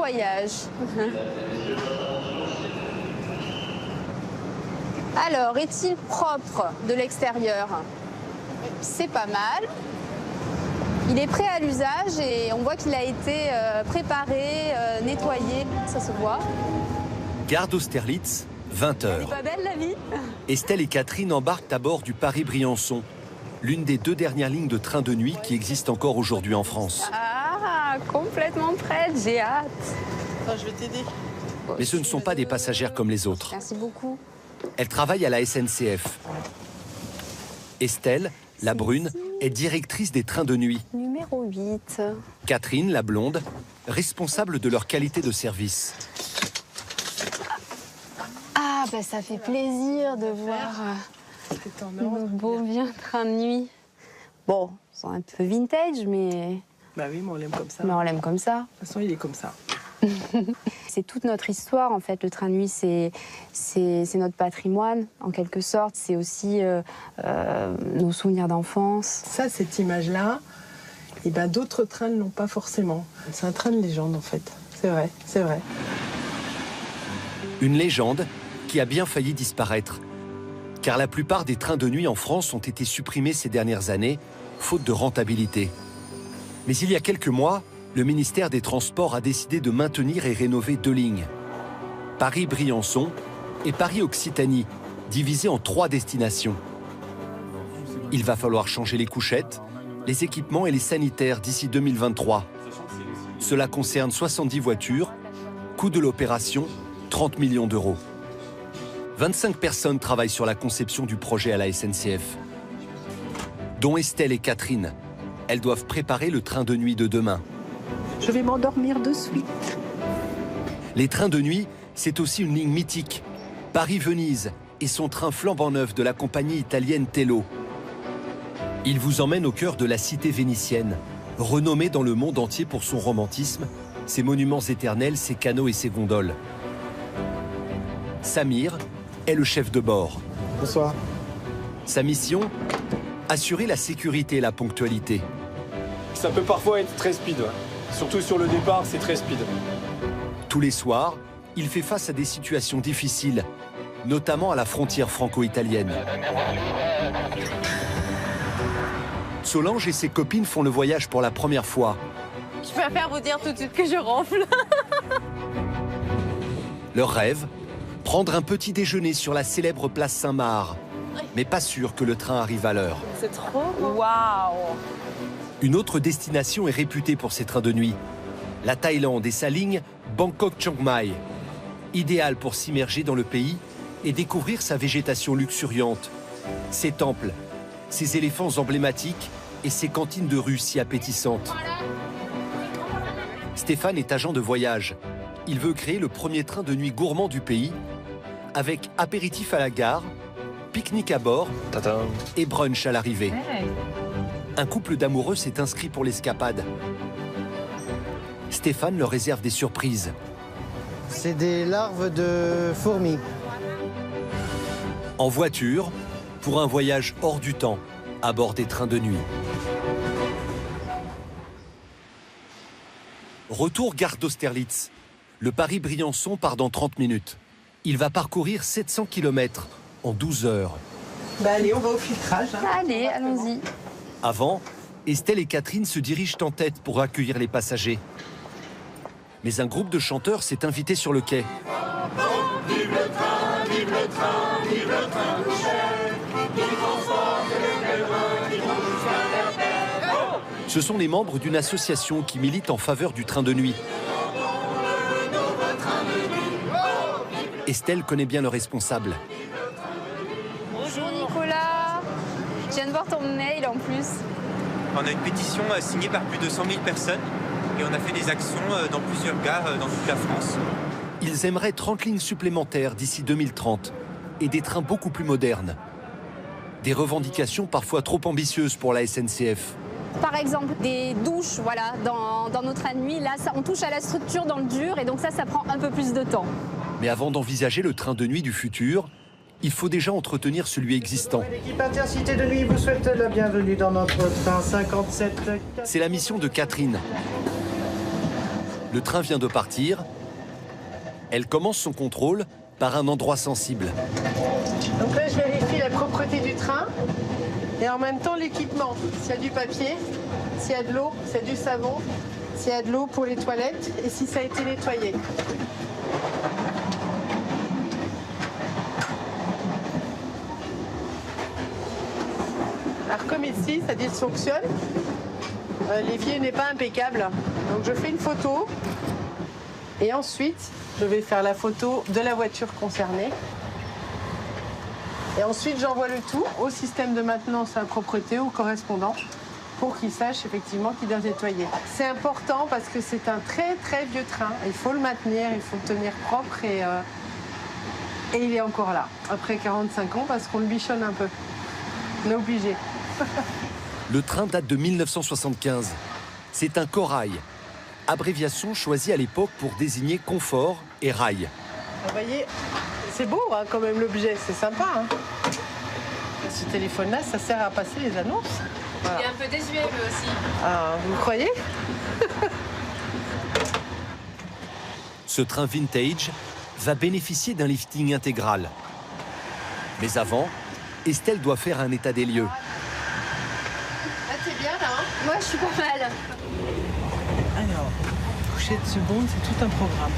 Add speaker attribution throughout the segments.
Speaker 1: voyage. Alors, est-il propre de l'extérieur? C'est pas mal. Il est prêt à l'usage et on voit qu'il a été préparé, nettoyé, ça se voit.
Speaker 2: Gare d'Austerlitz, 20 h.
Speaker 1: C'est pas belle la vie?
Speaker 2: Estelle et Catherine embarquent à bord du Paris-Briançon, l'une des 2 dernières lignes de train de nuit qui existent encore aujourd'hui en France.
Speaker 1: Ah, complètement prête, j'ai hâte.
Speaker 3: Attends, je vais t'aider.
Speaker 2: Mais ce ne sont pas des passagères comme les autres.
Speaker 1: Merci beaucoup.
Speaker 2: Elle travaille à la SNCF. Estelle, la brune, est directrice des trains de nuit.
Speaker 1: Numéro 8.
Speaker 2: Catherine, la blonde, responsable de leur qualité de service.
Speaker 1: Ah, bah ça fait plaisir de voir nos beaux vieux trains de nuit. Bon, ils sont un peu vintage, mais...
Speaker 3: Bah oui, mais on l'aime comme ça.
Speaker 1: Mais on l'aime comme ça.
Speaker 3: De toute façon, il est comme ça.
Speaker 1: C'est toute notre histoire, en fait. Le train de nuit, c'est notre patrimoine, en quelque sorte. C'est aussi nos souvenirs d'enfance.
Speaker 3: Ça, cette image-là, et ben, d'autres trains ne l'ont pas forcément. C'est un train de légende, en fait. C'est vrai, c'est vrai.
Speaker 2: Une légende qui a bien failli disparaître. Car la plupart des trains de nuit en France ont été supprimés ces dernières années, faute de rentabilité. Mais il y a quelques mois, le ministère des Transports a décidé de maintenir et rénover 2 lignes. Paris-Briançon et Paris-Occitanie, divisées en 3 destinations. Il va falloir changer les couchettes, les équipements et les sanitaires d'ici 2023. Cela concerne 70 voitures, coût de l'opération 30 millions d'euros. 25 personnes travaillent sur la conception du projet à la SNCF, dont Estelle et Catherine. Elles doivent préparer le train de nuit de demain.
Speaker 3: Je vais m'endormir de suite.
Speaker 2: Les trains de nuit, c'est aussi une ligne mythique. Paris-Venise et son train flambant neuf de la compagnie italienne Tello. Il vous emmène au cœur de la cité vénitienne, renommée dans le monde entier pour son romantisme, ses monuments éternels, ses canaux et ses gondoles. Samir est le chef de bord.
Speaker 4: Bonsoir.
Speaker 2: Sa mission, assurer la sécurité et la ponctualité.
Speaker 4: Ça peut parfois être très speed, ouais. Surtout sur le départ, c'est très speed.
Speaker 2: Tous les soirs, il fait face à des situations difficiles, notamment à la frontière franco-italienne. Solange et ses copines font le voyage pour la première fois.
Speaker 1: Je préfère vous dire tout de suite que je ronfle.
Speaker 2: Leur rêve, prendre un petit déjeuner sur la célèbre place Saint-Marc. Mais pas sûr que le train arrive à l'heure.
Speaker 1: C'est trop beau. Waouh.
Speaker 2: Une autre destination est réputée pour ses trains de nuit. La Thaïlande et sa ligne Bangkok-Chiang Mai. Idéale pour s'immerger dans le pays et découvrir sa végétation luxuriante, ses temples, ses éléphants emblématiques et ses cantines de rue si appétissantes. Stéphane est agent de voyage. Il veut créer le premier train de nuit gourmand du pays, avec apéritif à la gare, pique-nique à bord et brunch à l'arrivée. Un couple d'amoureux s'est inscrit pour l'escapade. Stéphane leur réserve des surprises.
Speaker 5: C'est des larves de fourmis.
Speaker 2: En voiture, pour un voyage hors du temps, à bord des trains de nuit. Retour gare d'Austerlitz. Le Paris-Briançon part dans 30 minutes. Il va parcourir 700 km en 12 heures.
Speaker 3: Bah allez, on va au filtrage. Hein.
Speaker 1: Allez, allons-y.
Speaker 2: Avant, Estelle et Catherine se dirigent en tête pour accueillir les passagers. Mais un groupe de chanteurs s'est invité sur le quai.
Speaker 6: Vive le train, vive le train, vive le train de chèvre, qui transporte les pèlerins qui vont jusqu'à Versailles.
Speaker 2: Ce sont les membres d'une association qui milite en faveur du train de nuit. Estelle connaît bien le responsable.
Speaker 1: Bonjour Nicolas. Je viens de voir ton mail en plus.
Speaker 7: On a une pétition signée par plus de 100 000 personnes et on a fait des actions dans plusieurs gares dans toute la France.
Speaker 2: Ils aimeraient 30 lignes supplémentaires d'ici 2030 et des trains beaucoup plus modernes. Des revendications parfois trop ambitieuses pour la SNCF.
Speaker 1: Par exemple, des douches, voilà, dans nos trains de nuit. Là, ça, on touche à la structure dans le dur et donc ça prend un peu plus de temps.
Speaker 2: Mais avant d'envisager le train de nuit du futur, il faut déjà entretenir celui existant.
Speaker 5: L'équipe Intercité de nuit vous souhaite la bienvenue dans notre train 57.
Speaker 2: C'est la mission de Catherine. Le train vient de partir. Elle commence son contrôle par un endroit sensible.
Speaker 3: Donc là, je vérifie la propreté du train et en même temps l'équipement. S'il y a du papier, s'il y a de l'eau, s'il y a du savon, s'il y a de l'eau pour les toilettes et si ça a été nettoyé. Alors comme ici, ça dysfonctionne, l'évier n'est pas impeccable. Donc je fais une photo et ensuite je vais faire la photo de la voiture concernée. Et ensuite j'envoie le tout au système de maintenance à la propreté, au correspondant, pour qu'il sache effectivement qu'il doit nettoyer. C'est important parce que c'est un très très vieux train. Il faut le maintenir, il faut le tenir propre et il est encore là, après 45 ans, parce qu'on le bichonne un peu. On est obligé.
Speaker 2: Le train date de 1975. C'est un corail, abréviation choisie à l'époque pour désigner confort et rail.
Speaker 3: Vous voyez, c'est beau hein, quand même l'objet, c'est sympa. Hein. Ce téléphone-là, ça sert à passer les annonces. Voilà.
Speaker 1: Il est un peu désuet lui aussi.
Speaker 3: Ah, vous croyez?
Speaker 2: Ce train vintage va bénéficier d'un lifting intégral. Mais avant, Estelle doit faire un état des lieux.
Speaker 3: Ah, t'es bien là hein?
Speaker 1: Moi, je suis pas mal.
Speaker 3: Alors, coucher de seconde, c'est tout un programme.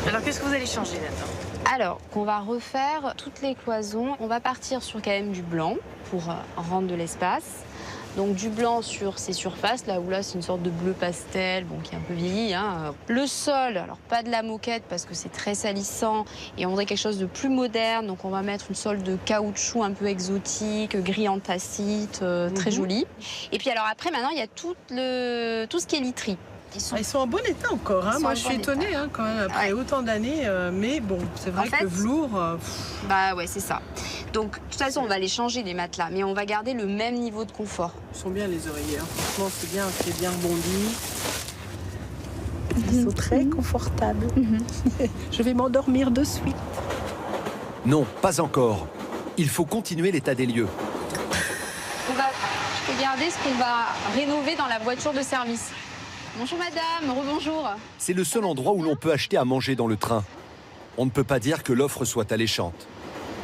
Speaker 8: Alors, qu'est-ce que vous allez changer là-dedans?
Speaker 1: Alors, on va refaire toutes les cloisons. On va partir sur quand même du blanc pour rendre de l'espace. Donc du blanc sur ces surfaces, là où là c'est une sorte de bleu pastel, bon, qui est un peu vieilli. Hein. Le sol, alors pas de la moquette parce que c'est très salissant et on voudrait quelque chose de plus moderne. Donc on va mettre une sole de caoutchouc un peu exotique, gris anthracite, très joli. Et puis alors après, maintenant il y a tout ce qui est literie.
Speaker 3: Ils sont en bon état encore. Hein. Moi, je suis étonnée hein, quand même après autant d'années. Mais bon, c'est vrai que le velours.
Speaker 1: Bah ouais, c'est ça. Donc, de toute façon, on va les changer les matelas, mais on va garder le même niveau de confort.
Speaker 3: Ils sont bien les oreillers. Hein. Franchement, c'est bien rebondi. Ils sont très confortables. Je vais m'endormir de suite.
Speaker 2: Non, pas encore. Il faut continuer l'état des lieux.
Speaker 1: On va regarder ce qu'on va rénover dans la voiture de service. Bonjour madame, rebonjour.
Speaker 2: C'est le seul endroit où l'on peut acheter à manger dans le train. On ne peut pas dire que l'offre soit alléchante.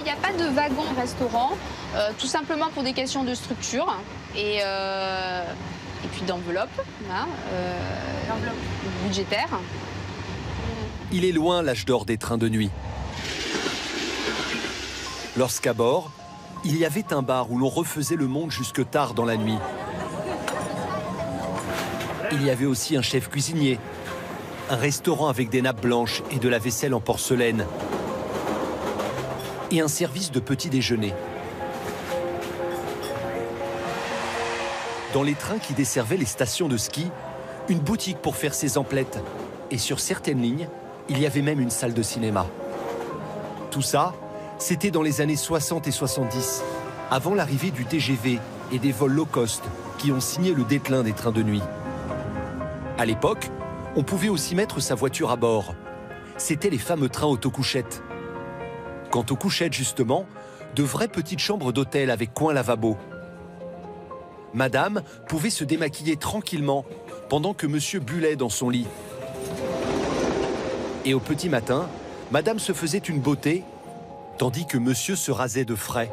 Speaker 1: Il n'y a pas de wagon-restaurant, tout simplement pour des questions de structure et puis d'enveloppe, hein, budgétaire.
Speaker 2: Il est loin l'âge d'or des trains de nuit. Lorsqu'à bord, il y avait un bar où l'on refaisait le monde jusque tard dans la nuit. Il y avait aussi un chef cuisinier, un restaurant avec des nappes blanches et de la vaisselle en porcelaine, et un service de petit déjeuner. Dans les trains qui desservaient les stations de ski, une boutique pour faire ses emplettes. Et sur certaines lignes, il y avait même une salle de cinéma. Tout ça, c'était dans les années 60 et 70, avant l'arrivée du TGV et des vols low cost qui ont signé le déclin des trains de nuit. À l'époque, on pouvait aussi mettre sa voiture à bord. C'étaient les fameux trains autocouchettes. Quant aux couchettes, justement, de vraies petites chambres d'hôtel avec coin lavabo. Madame pouvait se démaquiller tranquillement pendant que monsieur bullait dans son lit. Et au petit matin, madame se faisait une beauté, tandis que monsieur se rasait de frais.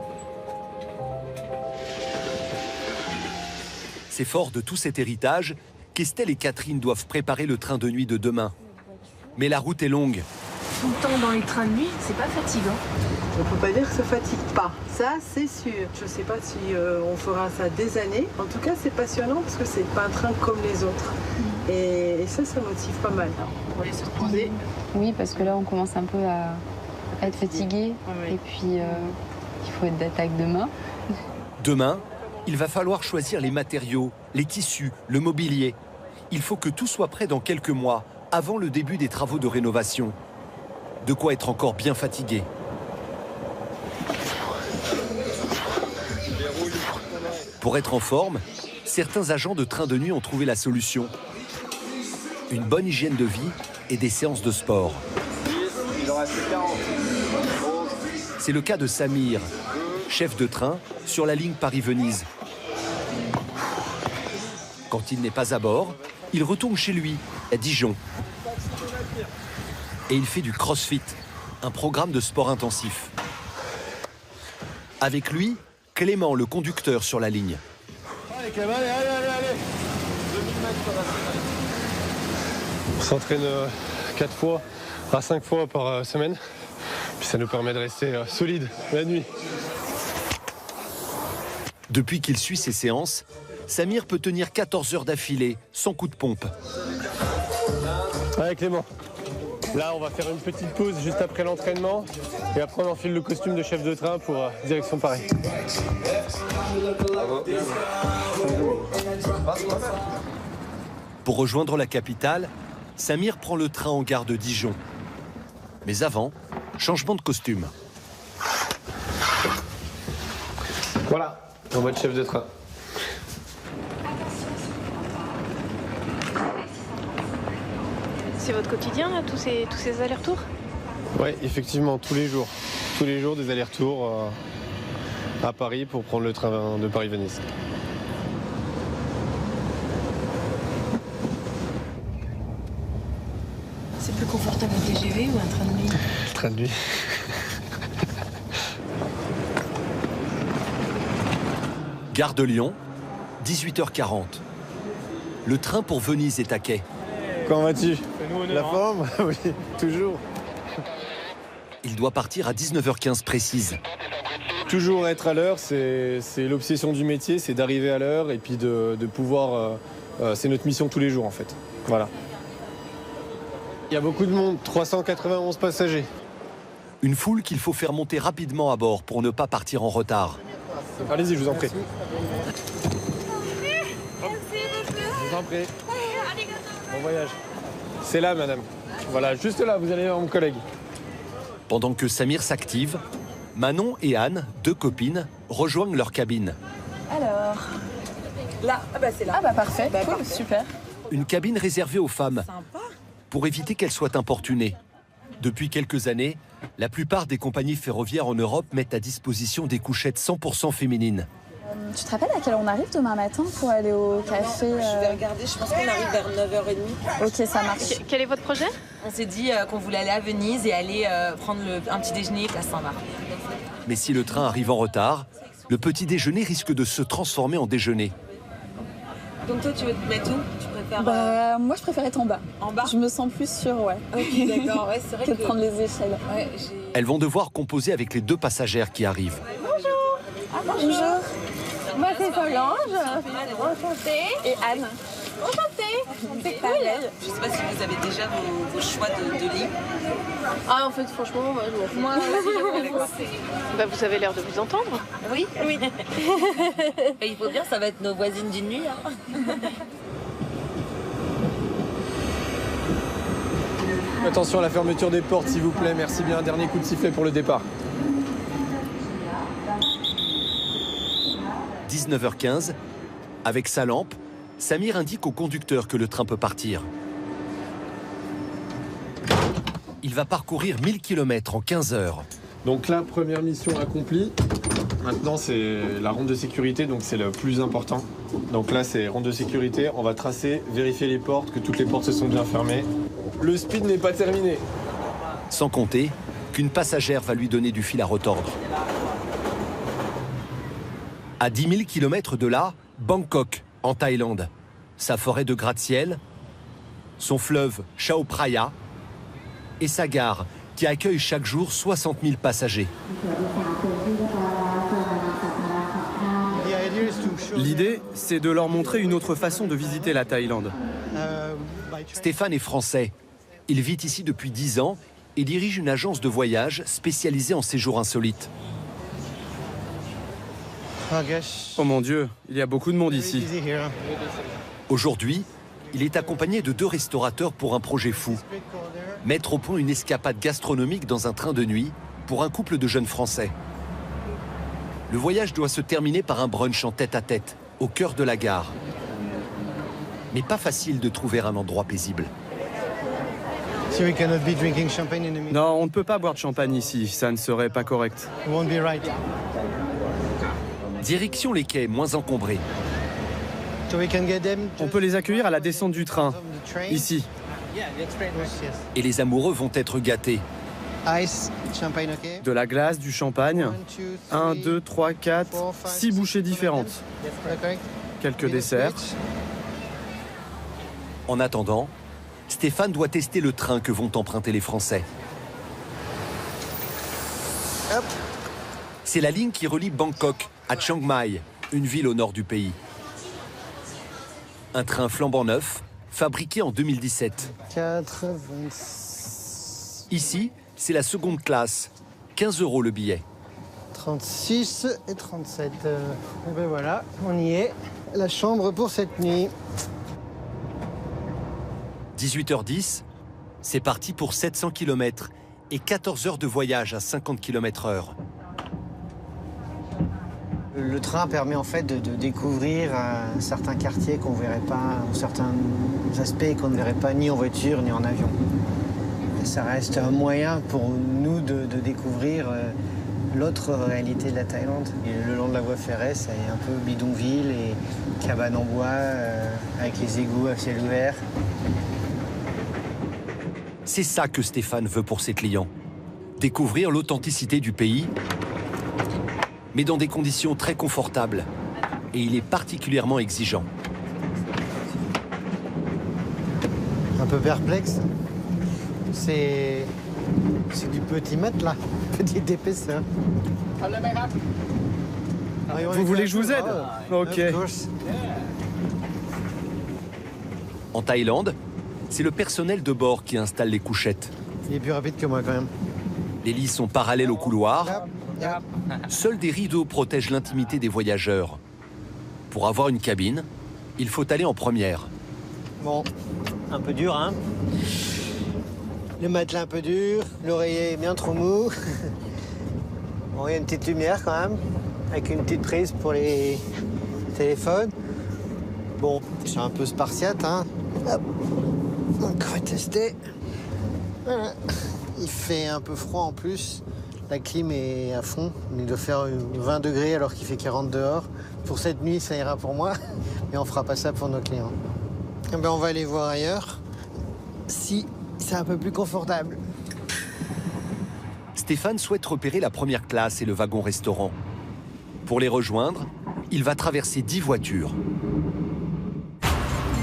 Speaker 2: C'est fort de tout cet héritage qu'Estelle et Catherine doivent préparer le train de nuit de demain. Mais la route est longue.
Speaker 8: Tout le temps dans les trains de nuit, c'est pas fatigant.
Speaker 3: On ne peut pas dire que ça fatigue pas. Ça, c'est sûr. Je ne sais pas si on fera ça des années. En tout cas, c'est passionnant parce que c'est pas un train comme les autres. Et ça motive pas mal. On va aller se reposer.
Speaker 1: Oui, parce que là, on commence un peu à être fatigué.
Speaker 3: Oui.
Speaker 1: Et puis, il faut être d'attaque demain.
Speaker 2: Demain, il va falloir choisir les matériaux, les tissus, le mobilier. Il faut que tout soit prêt dans quelques mois, avant le début des travaux de rénovation. De quoi être encore bien fatigué. Pour être en forme, certains agents de train de nuit ont trouvé la solution. Une bonne hygiène de vie et des séances de sport. C'est le cas de Samir, chef de train sur la ligne Paris-Venise. Quand il n'est pas à bord, il retourne chez lui, à Dijon. et il fait du crossfit, un programme de sport intensif. Avec lui, Clément, le conducteur sur la ligne.
Speaker 4: Allez Clément, allez. 2000 mètres sur la semaine. On s'entraîne 4 fois à 5 fois par semaine. Puis ça nous permet de rester solide la nuit.
Speaker 2: Depuis qu'il suit ses séances, Samir peut tenir 14 heures d'affilée, sans coup de pompe.
Speaker 4: Allez Clément, là on va faire une petite pause juste après l'entraînement et après on enfile le costume de chef de train pour direction Paris.
Speaker 2: Pour rejoindre la capitale, Samir prend le train en gare de Dijon. Mais avant, changement de costume.
Speaker 4: Voilà, en mode chef de train.
Speaker 8: C'est votre quotidien, là, tous ces allers-retours?
Speaker 4: Oui, effectivement, tous les jours. Tous les jours, des allers-retours à Paris pour prendre le train de Paris-Venise.
Speaker 8: C'est plus confortable un TGV ou un train de nuit?
Speaker 4: Train de nuit.
Speaker 2: Gare de Lyon, 18h40. Le train pour Venise est à quai.
Speaker 4: Comment vas-tu? La forme? Oui, toujours.
Speaker 2: Il doit partir à 19h15 précise.
Speaker 4: Toujours être à l'heure, c'est l'obsession du métier, c'est d'arriver à l'heure et puis de pouvoir... c'est notre mission tous les jours en fait. Voilà. Il y a beaucoup de monde, 391 passagers.
Speaker 2: Une foule qu'il faut faire monter rapidement à bord pour ne pas partir en retard.
Speaker 4: Allez-y, je vous en prie. Je vous en prie. Bon voyage. C'est là, madame. Voilà, juste là, vous allez voir mon collègue.
Speaker 2: Pendant que Samir s'active, Manon et Anne, deux copines, rejoignent leur cabine.
Speaker 9: Alors, là, c'est là. Ah bah parfait, cool, parfait. Super.
Speaker 2: Une cabine réservée aux femmes,
Speaker 9: Sympa.
Speaker 2: pour éviter qu'elles soient importunées. Depuis quelques années, la plupart des compagnies ferroviaires en Europe mettent à disposition des couchettes 100% féminines.
Speaker 9: Tu te rappelles à quelle heure on arrive demain matin pour aller au café
Speaker 10: Je vais regarder, je pense qu'on arrive vers 9h30.
Speaker 9: Ok, ça marche.
Speaker 8: Quel est votre projet?
Speaker 10: On s'est dit qu'on voulait aller à Venise et aller prendre un petit déjeuner place Saint-Marc.
Speaker 2: Mais si le train arrive en retard, le petit déjeuner risque de se transformer en déjeuner.
Speaker 10: Donc toi, tu veux te mettre où? Tu préfères
Speaker 9: moi, je préfère être en bas.
Speaker 10: en bas?
Speaker 9: Je me sens plus sûre, ouais.
Speaker 10: Ok, d'accord, ouais, c'est vrai
Speaker 9: que de prendre les échelles.
Speaker 10: Ouais,
Speaker 2: Elles vont devoir composer avec les deux passagères qui arrivent.
Speaker 9: Bonjour. Moi, c'est Solange. Enchantée. Et Anne. Enchantée. C'est cool.
Speaker 10: Je sais pas si vous avez déjà vos choix de lit.
Speaker 8: Ah, en fait, franchement, moi, je m'en fous. Bah, vous avez l'air de vous entendre.
Speaker 10: Oui. Il faut dire, ça va être nos voisines d'une nuit. Hein.
Speaker 4: Attention à la fermeture des portes, s'il vous plaît. Merci bien. Dernier coup de sifflet pour le départ.
Speaker 2: 19h15, avec sa lampe, Samir indique au conducteur que le train peut partir. Il va parcourir 1000 km en 15 heures.
Speaker 4: Donc là, première mission accomplie. Maintenant, c'est la ronde de sécurité, donc c'est le plus important. Donc là, c'est ronde de sécurité. On va tracer, vérifier les portes, que toutes les portes se sont bien fermées. Le speed n'est pas terminé.
Speaker 2: Sans compter qu'une passagère va lui donner du fil à retordre. À 10 000 km de là, Bangkok, en Thaïlande. Sa forêt de gratte-ciel, son fleuve Chao Phraya et sa gare qui accueille chaque jour 60 000 passagers.
Speaker 11: L'idée, c'est de leur montrer une autre façon de visiter la Thaïlande.
Speaker 2: Stéphane est français. Il vit ici depuis 10 ans et dirige une agence de voyage spécialisée en séjours insolites.
Speaker 11: Oh mon Dieu, il y a beaucoup de monde ici.
Speaker 2: Aujourd'hui, il est accompagné de 2 restaurateurs pour un projet fou. Mettre au point une escapade gastronomique dans un train de nuit pour un couple de jeunes Français. Le voyage doit se terminer par un brunch en tête-à-tête, au cœur de la gare. Mais pas facile de trouver un endroit paisible.
Speaker 11: Non, on ne peut pas boire de champagne ici, ça ne serait pas correct.
Speaker 2: Direction les quais moins encombrés.
Speaker 11: On peut les accueillir à la descente du train, ici.
Speaker 2: Et les amoureux vont être gâtés.
Speaker 5: Ice, champagne, ok.
Speaker 11: De la glace, du champagne. 1, 2, 3, 4, 6 bouchées différentes. Quelques desserts.
Speaker 2: En attendant, Stéphane doit tester le train que vont emprunter les Français.
Speaker 5: Hop.
Speaker 2: C'est la ligne qui relie Bangkok à Chiang Mai, une ville au nord du pays. Un train flambant neuf, fabriqué en 2017.
Speaker 5: 4,26.
Speaker 2: Ici, c'est la seconde classe. 15 € le billet.
Speaker 5: 36 et 37. Et ben voilà, on y est. La chambre pour cette nuit.
Speaker 2: 18h10, c'est parti pour 700 km et 14 heures de voyage à 50 km/h.
Speaker 5: Le train permet en fait de découvrir certains quartiers qu'on ne verrait pas, ou certains aspects qu'on ne verrait pas ni en voiture ni en avion. Et ça reste un moyen pour nous de découvrir l'autre réalité de la Thaïlande. Et le long de la voie ferrée, c'est un peu bidonville et cabane en bois avec les égouts à ciel ouvert.
Speaker 2: C'est ça que Stéphane veut pour ses clients. Découvrir l'authenticité du pays, mais dans des conditions très confortables. Et il est particulièrement exigeant.
Speaker 5: Un peu perplexe. C'est du petit matelas, petite épaisseur.
Speaker 11: Vous voulez que je vous aide? Ok.
Speaker 2: En Thaïlande, c'est le personnel de bord qui installe les couchettes.
Speaker 5: Il est plus rapide que moi quand même.
Speaker 2: Les lits sont parallèles au couloir. Seuls des rideaux protègent l'intimité des voyageurs. Pour avoir une cabine, il faut aller en première.
Speaker 5: Bon, un peu dur, hein? Le matelas un peu dur, l'oreiller bien trop mou. Bon, il y a une petite lumière quand même, avec une petite prise pour les téléphones. Bon, c'est un peu spartiate, hein? Hop. Donc, on va tester. Voilà. Il fait un peu froid en plus. La clim est à fond. Il doit faire 20 degrés alors qu'il fait 40 dehors. Pour cette nuit, ça ira pour moi. Mais on fera pas ça pour nos clients. Eh ben, on va aller voir ailleurs. Si c'est un peu plus confortable.
Speaker 2: Stéphane souhaite repérer la première classe et le wagon-restaurant. Pour les rejoindre, il va traverser 10 voitures.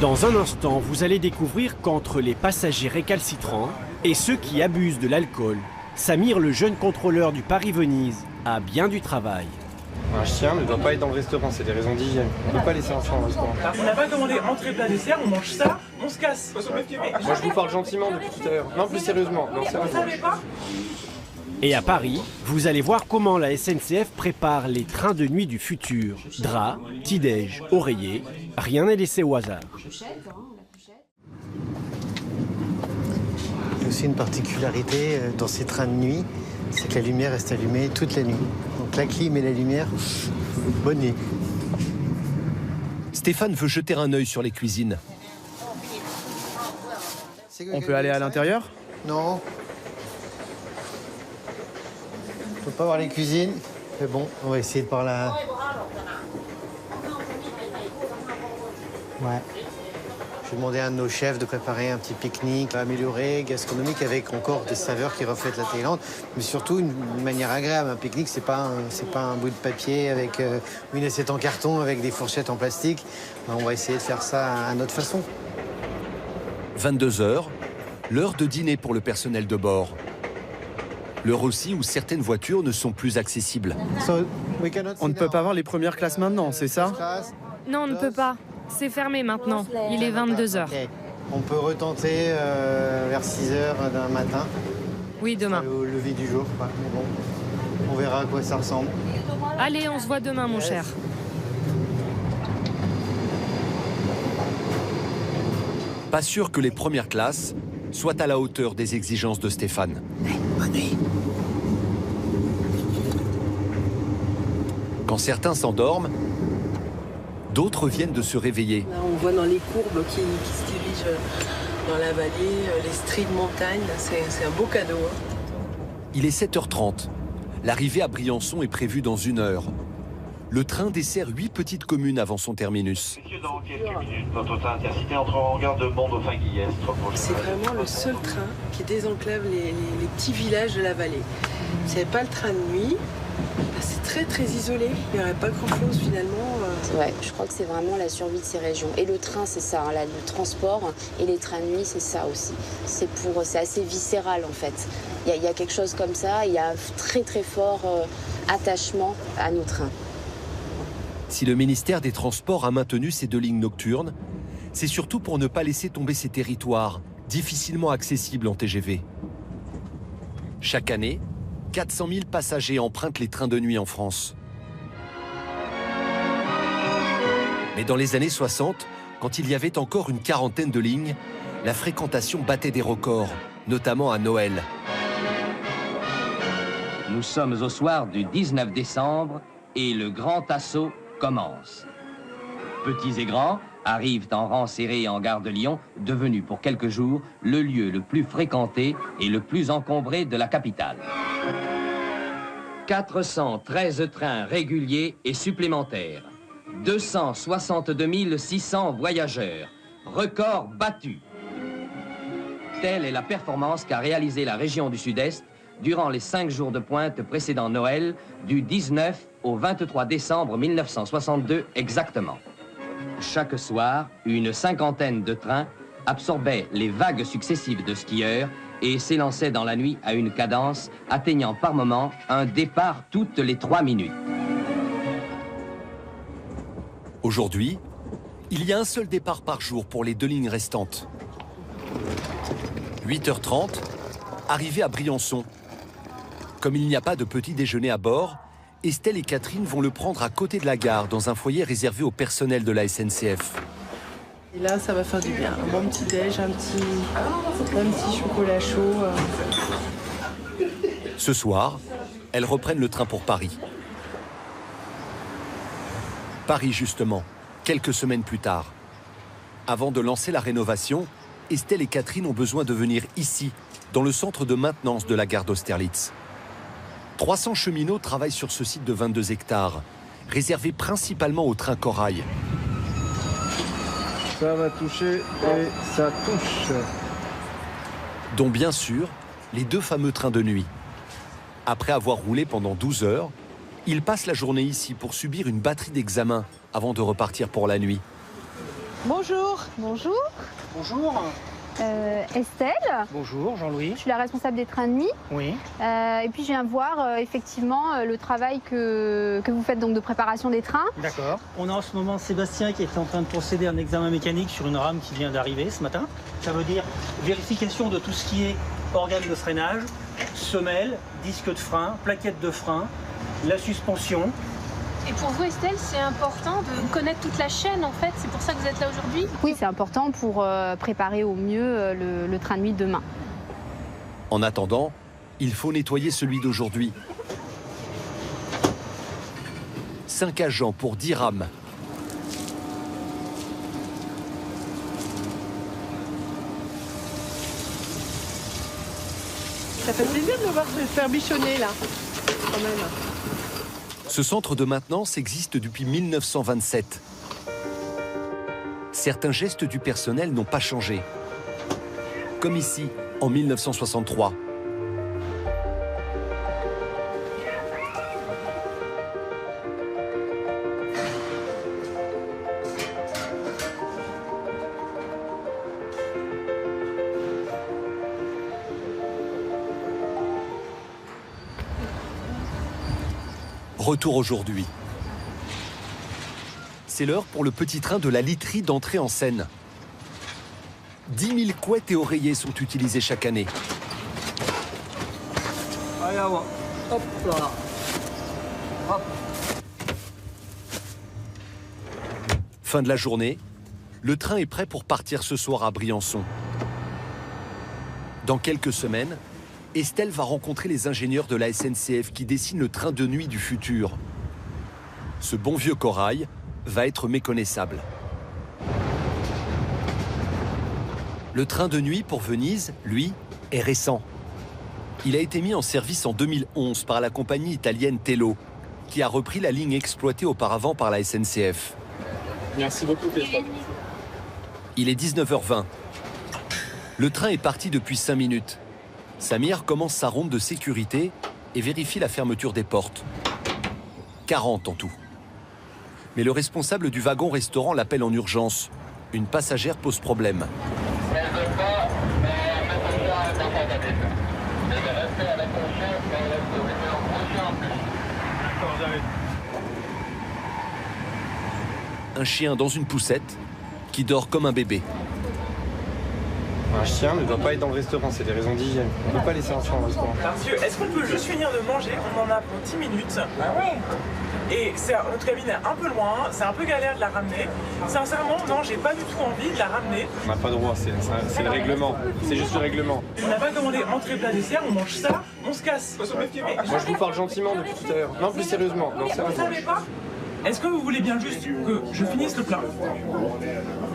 Speaker 12: Dans un instant, vous allez découvrir qu'entre les passagers récalcitrants et ceux qui abusent de l'alcool, Samir, le jeune contrôleur du Paris-Venise, a bien du travail.
Speaker 4: Un chien ne doit pas être dans le restaurant, c'est des raisons d'hygiène. On ne peut pas laisser un chien dans le restaurant.
Speaker 13: On n'a pas commandé entrée, plat, dessert, on mange ça, on se casse.
Speaker 4: Moi je vous parle gentiment depuis tout à l'heure. Non, plus sérieusement. Non, sérieusement.
Speaker 12: Et à Paris, vous allez voir comment la SNCF prépare les trains de nuit du futur. Draps, petit-déj, oreiller, rien n'est laissé au hasard.
Speaker 5: Il y a aussi une particularité dans ces trains de nuit, c'est que la lumière reste allumée toute la nuit. Donc la clim et la lumière, bonne nuit.
Speaker 2: Stéphane veut jeter un œil sur les cuisines.
Speaker 11: On peut aller à l'intérieur?
Speaker 5: Non. On peut pas voir les cuisines. Mais bon, on va essayer de par là. Ouais. Je vais demander à un de nos chefs de préparer un petit pique-nique amélioré, gastronomique, avec encore des saveurs qui reflètent la Thaïlande, mais surtout une manière agréable. Un pique-nique, c'est pas un bout de papier avec une assiette en carton avec des fourchettes en plastique. On va essayer de faire ça à notre façon.
Speaker 2: 22h, l'heure de dîner pour le personnel de bord. L'heure aussi où certaines voitures ne sont plus accessibles.
Speaker 11: On ne peut pas voir les premières classes maintenant, c'est ça?
Speaker 14: Non, on ne peut pas. C'est fermé maintenant. Il est 22h.
Speaker 5: Okay. On peut retenter vers 6h d'un matin.
Speaker 14: Oui, demain.
Speaker 5: Au lever du jour. Ouais, mais bon, on verra à quoi ça ressemble.
Speaker 14: Allez, on se voit demain, mon cher.
Speaker 2: Pas sûr que les premières classes soient à la hauteur des exigences de Stéphane.
Speaker 5: Bonne nuit.
Speaker 2: Quand certains s'endorment, d'autres viennent de se réveiller.
Speaker 9: Là, on voit dans les courbes qui se dirigent dans la vallée, les stries de montagne. C'est un beau cadeau.
Speaker 2: Il est 7h30. L'arrivée à Briançon est prévue dans 1 heure. le train dessert 8 petites communes avant son terminus.
Speaker 15: Dans quelques minutes, notre train intercité entre en gare de Mont-Dauphin-Guillestre.
Speaker 9: C'est vraiment le seul train qui désenclave les petits villages de la vallée. S'il n'y avait pas le train de nuit, c'est très très isolé. Il n'y aurait pas grand-chose finalement.
Speaker 16: Ouais, je crois que c'est vraiment la survie de ces régions. Et le train, c'est ça, hein, le transport et les trains de nuit, c'est ça aussi. C'est assez viscéral en fait. Il y a quelque chose comme ça, il y a un très très fort attachement à nos trains.
Speaker 2: Si le ministère des Transports a maintenu ces 2 lignes nocturnes, c'est surtout pour ne pas laisser tomber ces territoires, difficilement accessibles en TGV. Chaque année, 400 000 passagers empruntent les trains de nuit en France. Mais dans les années 60, quand il y avait encore une quarantaine de lignes, la fréquentation battait des records, notamment à Noël.
Speaker 17: Nous sommes au soir du 19 décembre et le grand assaut commence. Petits et grands arrivent en rang serré en gare de Lyon, devenu pour quelques jours le lieu le plus fréquenté et le plus encombré de la capitale. 413 trains réguliers et supplémentaires, 262 600 voyageurs, record battu. Telle est la performance qu'a réalisée la région du Sud-Est durant les 5 jours de pointe précédant Noël, du 19 au 23 décembre 1962 exactement. Chaque soir, une cinquantaine de trains absorbaient les vagues successives de skieurs et s'élançaient dans la nuit à une cadence atteignant par moment un départ toutes les 3 minutes.
Speaker 2: Aujourd'hui, il y a un seul départ par jour pour les 2 lignes restantes. 8h30, arrivée à Briançon. Comme il n'y a pas de petit déjeuner à bord, Estelle et Catherine vont le prendre à côté de la gare, dans un foyer réservé au personnel de la SNCF.
Speaker 3: Et là, ça va faire du bien. Un bon petit déj, un petit chocolat chaud.
Speaker 2: Ce soir, elles reprennent le train pour Paris. Paris, justement, quelques semaines plus tard. Avant de lancer la rénovation, Estelle et Catherine ont besoin de venir ici, dans le centre de maintenance de la gare d'Austerlitz. 300 cheminots travaillent sur ce site de 22 hectares, réservé principalement aux trains Corail.
Speaker 11: Ça va toucher et ça touche.
Speaker 2: Dont bien sûr, les 2 fameux trains de nuit. Après avoir roulé pendant 12 heures, ils passent la journée ici pour subir une batterie d'examens avant de repartir pour la nuit.
Speaker 1: Bonjour. Bonjour.
Speaker 18: Bonjour.
Speaker 1: Estelle.
Speaker 18: Bonjour, Jean-Louis.
Speaker 1: Je suis la responsable des trains de nuit.
Speaker 18: Oui.
Speaker 1: Et puis je viens voir effectivement le travail que vous faites donc de préparation des trains.
Speaker 18: D'accord. On a en ce moment Sébastien qui est en train de procéder à un examen mécanique sur une rame qui vient d'arriver ce matin. Ça veut dire vérification de tout ce qui est organe de freinage, semelle, disque de frein, plaquette de frein, la suspension.
Speaker 8: Et pour vous, Estelle, c'est important de connaître toute la chaîne, en fait. C'est pour ça que vous êtes là aujourd'hui?
Speaker 1: Oui, c'est important pour préparer au mieux le train de nuit de demain.
Speaker 2: En attendant, il faut nettoyer celui d'aujourd'hui. 5 agents pour 10 rames.
Speaker 3: Ça fait plaisir de le voir se faire bichonner là, quand même.
Speaker 2: Ce centre de maintenance existe depuis 1927. Certains gestes du personnel n'ont pas changé. Comme ici, en 1963. Retour aujourd'hui. C'est l'heure pour le petit train de la literie d'entrer en scène. 10 000 couettes et oreillers sont utilisés chaque année.
Speaker 18: Allez, hop là. Hop.
Speaker 2: Fin de la journée, le train est prêt pour partir ce soir à Briançon. Dans quelques semaines, Estelle va rencontrer les ingénieurs de la SNCF qui dessinent le train de nuit du futur. Ce bon vieux Corail va être méconnaissable. Le train de nuit pour Venise, lui, est récent. Il a été mis en service en 2011 par la compagnie italienne Tello. qui a repris la ligne exploitée auparavant par la SNCF.
Speaker 4: Merci beaucoup, Stéphane.
Speaker 2: Il est 19h20. Le train est parti depuis 5 minutes. Samir commence sa ronde de sécurité et vérifie la fermeture des portes. 40 en tout. Mais le responsable du wagon-restaurant l'appelle en urgence. Une passagère pose problème. Un chien dans une poussette qui dort comme un bébé.
Speaker 4: Un chien ne doit pas être dans le restaurant, c'est des raisons d'hygiène. On ne peut pas laisser un chien dans le restaurant.
Speaker 13: Monsieur, est-ce qu'on peut juste finir de manger? On en a pour 10 minutes. Ah ouais. Et notre cabine est un peu loin, c'est un peu galère de la ramener. Sincèrement, non, j'ai pas du tout envie de la ramener.
Speaker 4: On n'a pas le droit, c'est le règlement. C'est juste le règlement.
Speaker 13: On n'a pas commandé entrée, plat, dessert, on mange ça, on se casse.
Speaker 4: Moi je vous parle gentiment depuis tout à l'heure. Non, plus sérieusement. Non,
Speaker 13: vous savez pas? Est-ce que vous voulez bien juste que je finisse le plat?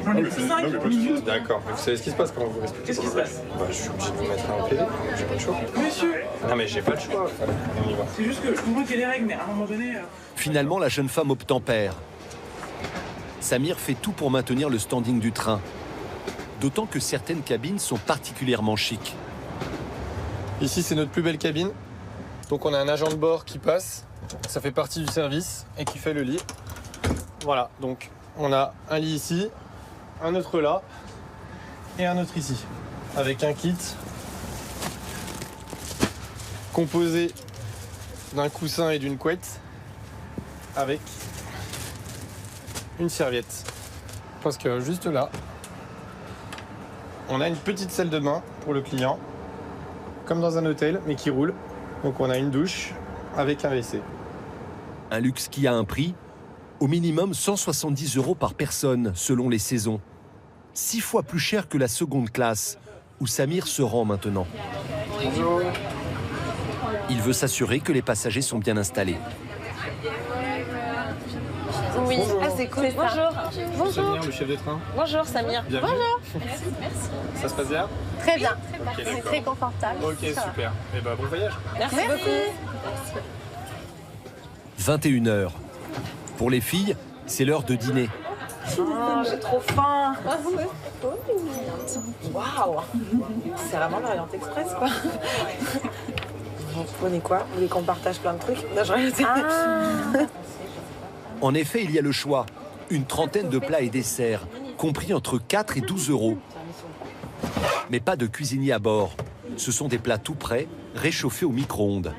Speaker 13: J'en ai 5 minutes.
Speaker 4: D'accord, mais vous savez ce qui se passe quand vous respectez.
Speaker 13: Qu'est-ce qui se passe?
Speaker 4: Bah, je suis obligé de vous mettre un PV, j'ai pas le choix.
Speaker 13: Monsieur!
Speaker 4: Non mais j'ai pas le choix. Allez, on y va.
Speaker 13: C'est juste que je comprends qu'il y a des règles, mais à un moment donné...
Speaker 2: Finalement, la jeune femme obtempère. Samir fait tout pour maintenir le standing du train. D'autant que certaines cabines sont particulièrement chic.
Speaker 4: Ici, c'est notre plus belle cabine. Donc on a un agent de bord qui passe. Ça fait partie du service et qui fait le lit. Voilà, donc on a un lit ici, un autre là et un autre ici. Avec un kit composé d'un coussin et d'une couette avec une serviette. Parce que juste là, on a une petite salle de bain pour le client, comme dans un hôtel, mais qui roule. Donc on a une douche avec un WC.
Speaker 2: Un luxe qui a un prix, au minimum 170 € par personne selon les saisons. 6 fois plus cher que la seconde classe, où Samir se rend maintenant.
Speaker 4: Bonjour.
Speaker 2: Il veut s'assurer que les passagers sont bien installés.
Speaker 8: Oui,
Speaker 4: bonjour.
Speaker 8: Ah, c'est cool. Bonjour. Bonjour.
Speaker 4: Samir, le chef de train.
Speaker 8: Bonjour Samir.
Speaker 4: Bienvenue.
Speaker 8: Bonjour. Merci.
Speaker 4: Ça se passe bien?
Speaker 8: Très bien.
Speaker 4: Ok,
Speaker 8: C'est
Speaker 4: d'accord.
Speaker 8: très confortable.
Speaker 4: Ok, super. Et bah bon voyage.
Speaker 8: Merci beaucoup.
Speaker 2: 21 h. Pour les filles, c'est l'heure de dîner.
Speaker 10: Oh, j'ai trop faim. Waouh. C'est vraiment l'Orient Express, quoi. Vous prenez quoi? Vous voulez qu'on partage plein de trucs? Non,
Speaker 2: En effet, il y a le choix. Une trentaine de plats et desserts, compris entre 4 et 12 €. Mais pas de cuisinier à bord. Ce sont des plats tout prêts, réchauffés au micro-ondes.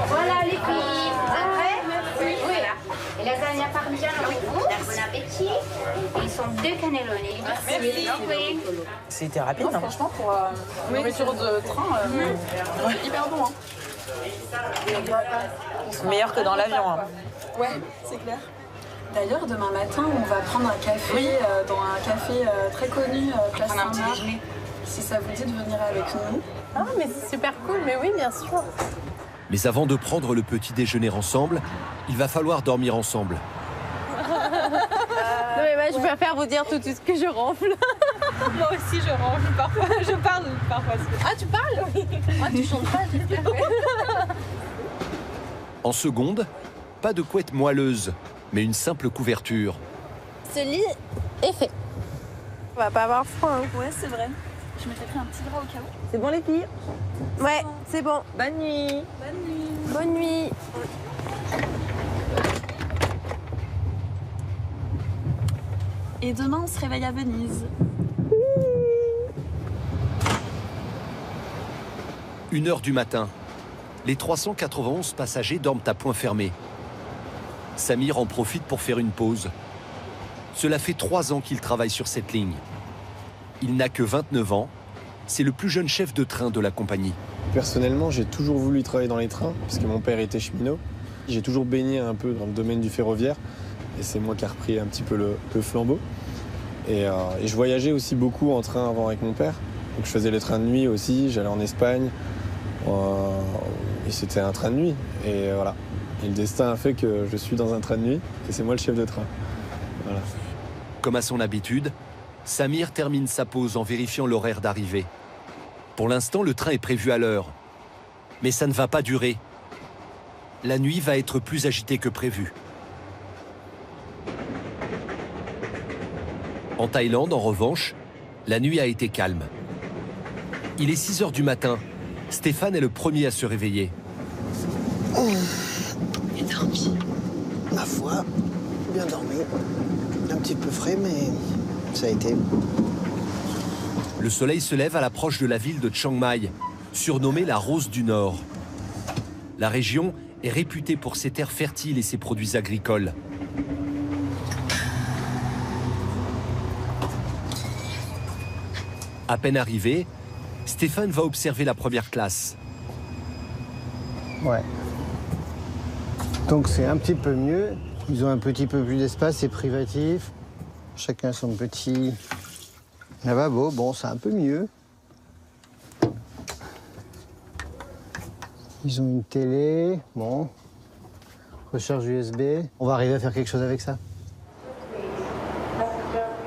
Speaker 19: Voilà les filles, vous êtes prêts? Oui. Et lasagna parmigiana avec vous. Bon appétit. Ils sont 2 cannelloni. Merci. Oui.
Speaker 10: C'était rapide, non?
Speaker 8: Franchement, pour nourriture de train, hyper bon.
Speaker 10: Meilleur que dans l'avion. Hein.
Speaker 20: Ouais, c'est clair. D'ailleurs, demain matin, on va prendre un café dans un café très connu, Place Saint-Marc. Si ça vous dit de venir avec nous.
Speaker 8: Ah, mais c'est super cool, mais oui, bien sûr.
Speaker 2: Mais avant de prendre le petit déjeuner ensemble, il va falloir dormir ensemble.
Speaker 8: Non mais je préfère vous dire tout de suite que je ronfle.
Speaker 20: Moi aussi, je ronfle parfois. Je parle parfois.
Speaker 8: Ah, tu parles? Oui. Ah, tu chantes pas, j'espère.
Speaker 2: En seconde, pas de couette moelleuse, mais une simple couverture.
Speaker 8: Ce lit est fait. On va pas avoir froid. Hein.
Speaker 20: Ouais, c'est vrai. Je m'étais pris un petit drap au cas où.
Speaker 10: C'est bon, les filles?
Speaker 8: Ouais, c'est bon.
Speaker 10: Bonne nuit.
Speaker 20: Bonne nuit.
Speaker 8: Bonne nuit.
Speaker 20: Et demain, on se réveille à Venise.
Speaker 2: 1 h du matin. Les 391 passagers dorment à point fermé. Samir en profite pour faire une pause. Cela fait 3 ans qu'il travaille sur cette ligne. Il n'a que 29 ans. C'est le plus jeune chef de train de la compagnie.
Speaker 4: Personnellement, j'ai toujours voulu travailler dans les trains, parce que mon père était cheminot. J'ai toujours baigné un peu dans le domaine du ferroviaire, et c'est moi qui ai repris un petit peu le flambeau. Et je voyageais aussi beaucoup en train avant avec mon père. Donc je faisais les trains de nuit aussi, j'allais en Espagne, et c'était un train de nuit. Et voilà. Et le destin a fait que je suis dans un train de nuit, et c'est moi le chef de train. Voilà.
Speaker 2: Comme à son habitude, Samir termine sa pause en vérifiant l'horaire d'arrivée. Pour l'instant, le train est prévu à l'heure. Mais ça ne va pas durer. la nuit va être plus agitée que prévu. En Thaïlande, en revanche, la nuit a été calme. Il est 6 h du matin. Stéphane est le premier à se réveiller.
Speaker 5: J'ai dormi. Ma foi, bien dormi. Un petit peu frais, mais ça a été.
Speaker 2: Le soleil se lève à l'approche de la ville de Chiang Mai, surnommée la Rose du Nord. La région est réputée pour ses terres fertiles et ses produits agricoles. À peine arrivé, Stéphane va observer la première classe.
Speaker 5: Ouais. Donc c'est un petit peu mieux. Ils ont un petit peu plus d'espace, c'est privatif. Chacun son petit lavabo. Bon, c'est un peu mieux. Ils ont une télé. Bon. Recharge USB. On va arriver à faire quelque chose avec ça.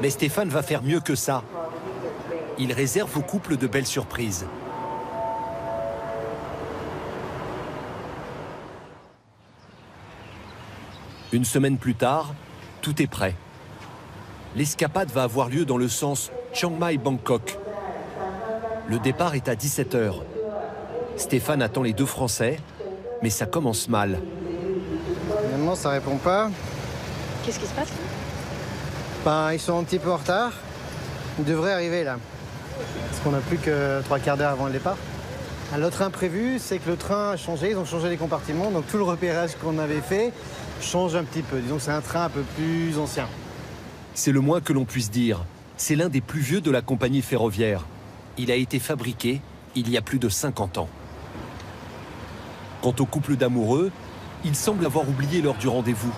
Speaker 2: Mais Stéphane va faire mieux que ça. Il réserve au couple de belles surprises. Une semaine plus tard, tout est prêt. L'escapade va avoir lieu dans le sens Chiang Mai-Bangkok. Le départ est à 17 h. Stéphane attend les deux Français, mais ça commence mal.
Speaker 5: Finalement, ça répond pas.
Speaker 8: Qu'est-ce qui se passe?
Speaker 5: Ben, ils sont un petit peu en retard. Ils devraient arriver là. Parce qu'on n'a plus que 3/4 d'heure avant le départ. L'autre imprévu, c'est que le train a changé, ils ont changé les compartiments, donc tout le repérage qu'on avait fait change un petit peu. Disons que c'est un train un peu plus ancien.
Speaker 2: C'est le moins que l'on puisse dire. C'est l'un des plus vieux de la compagnie ferroviaire. Il a été fabriqué il y a plus de 50 ans. Quant au couple d'amoureux, il semble avoir oublié l'heure du rendez-vous.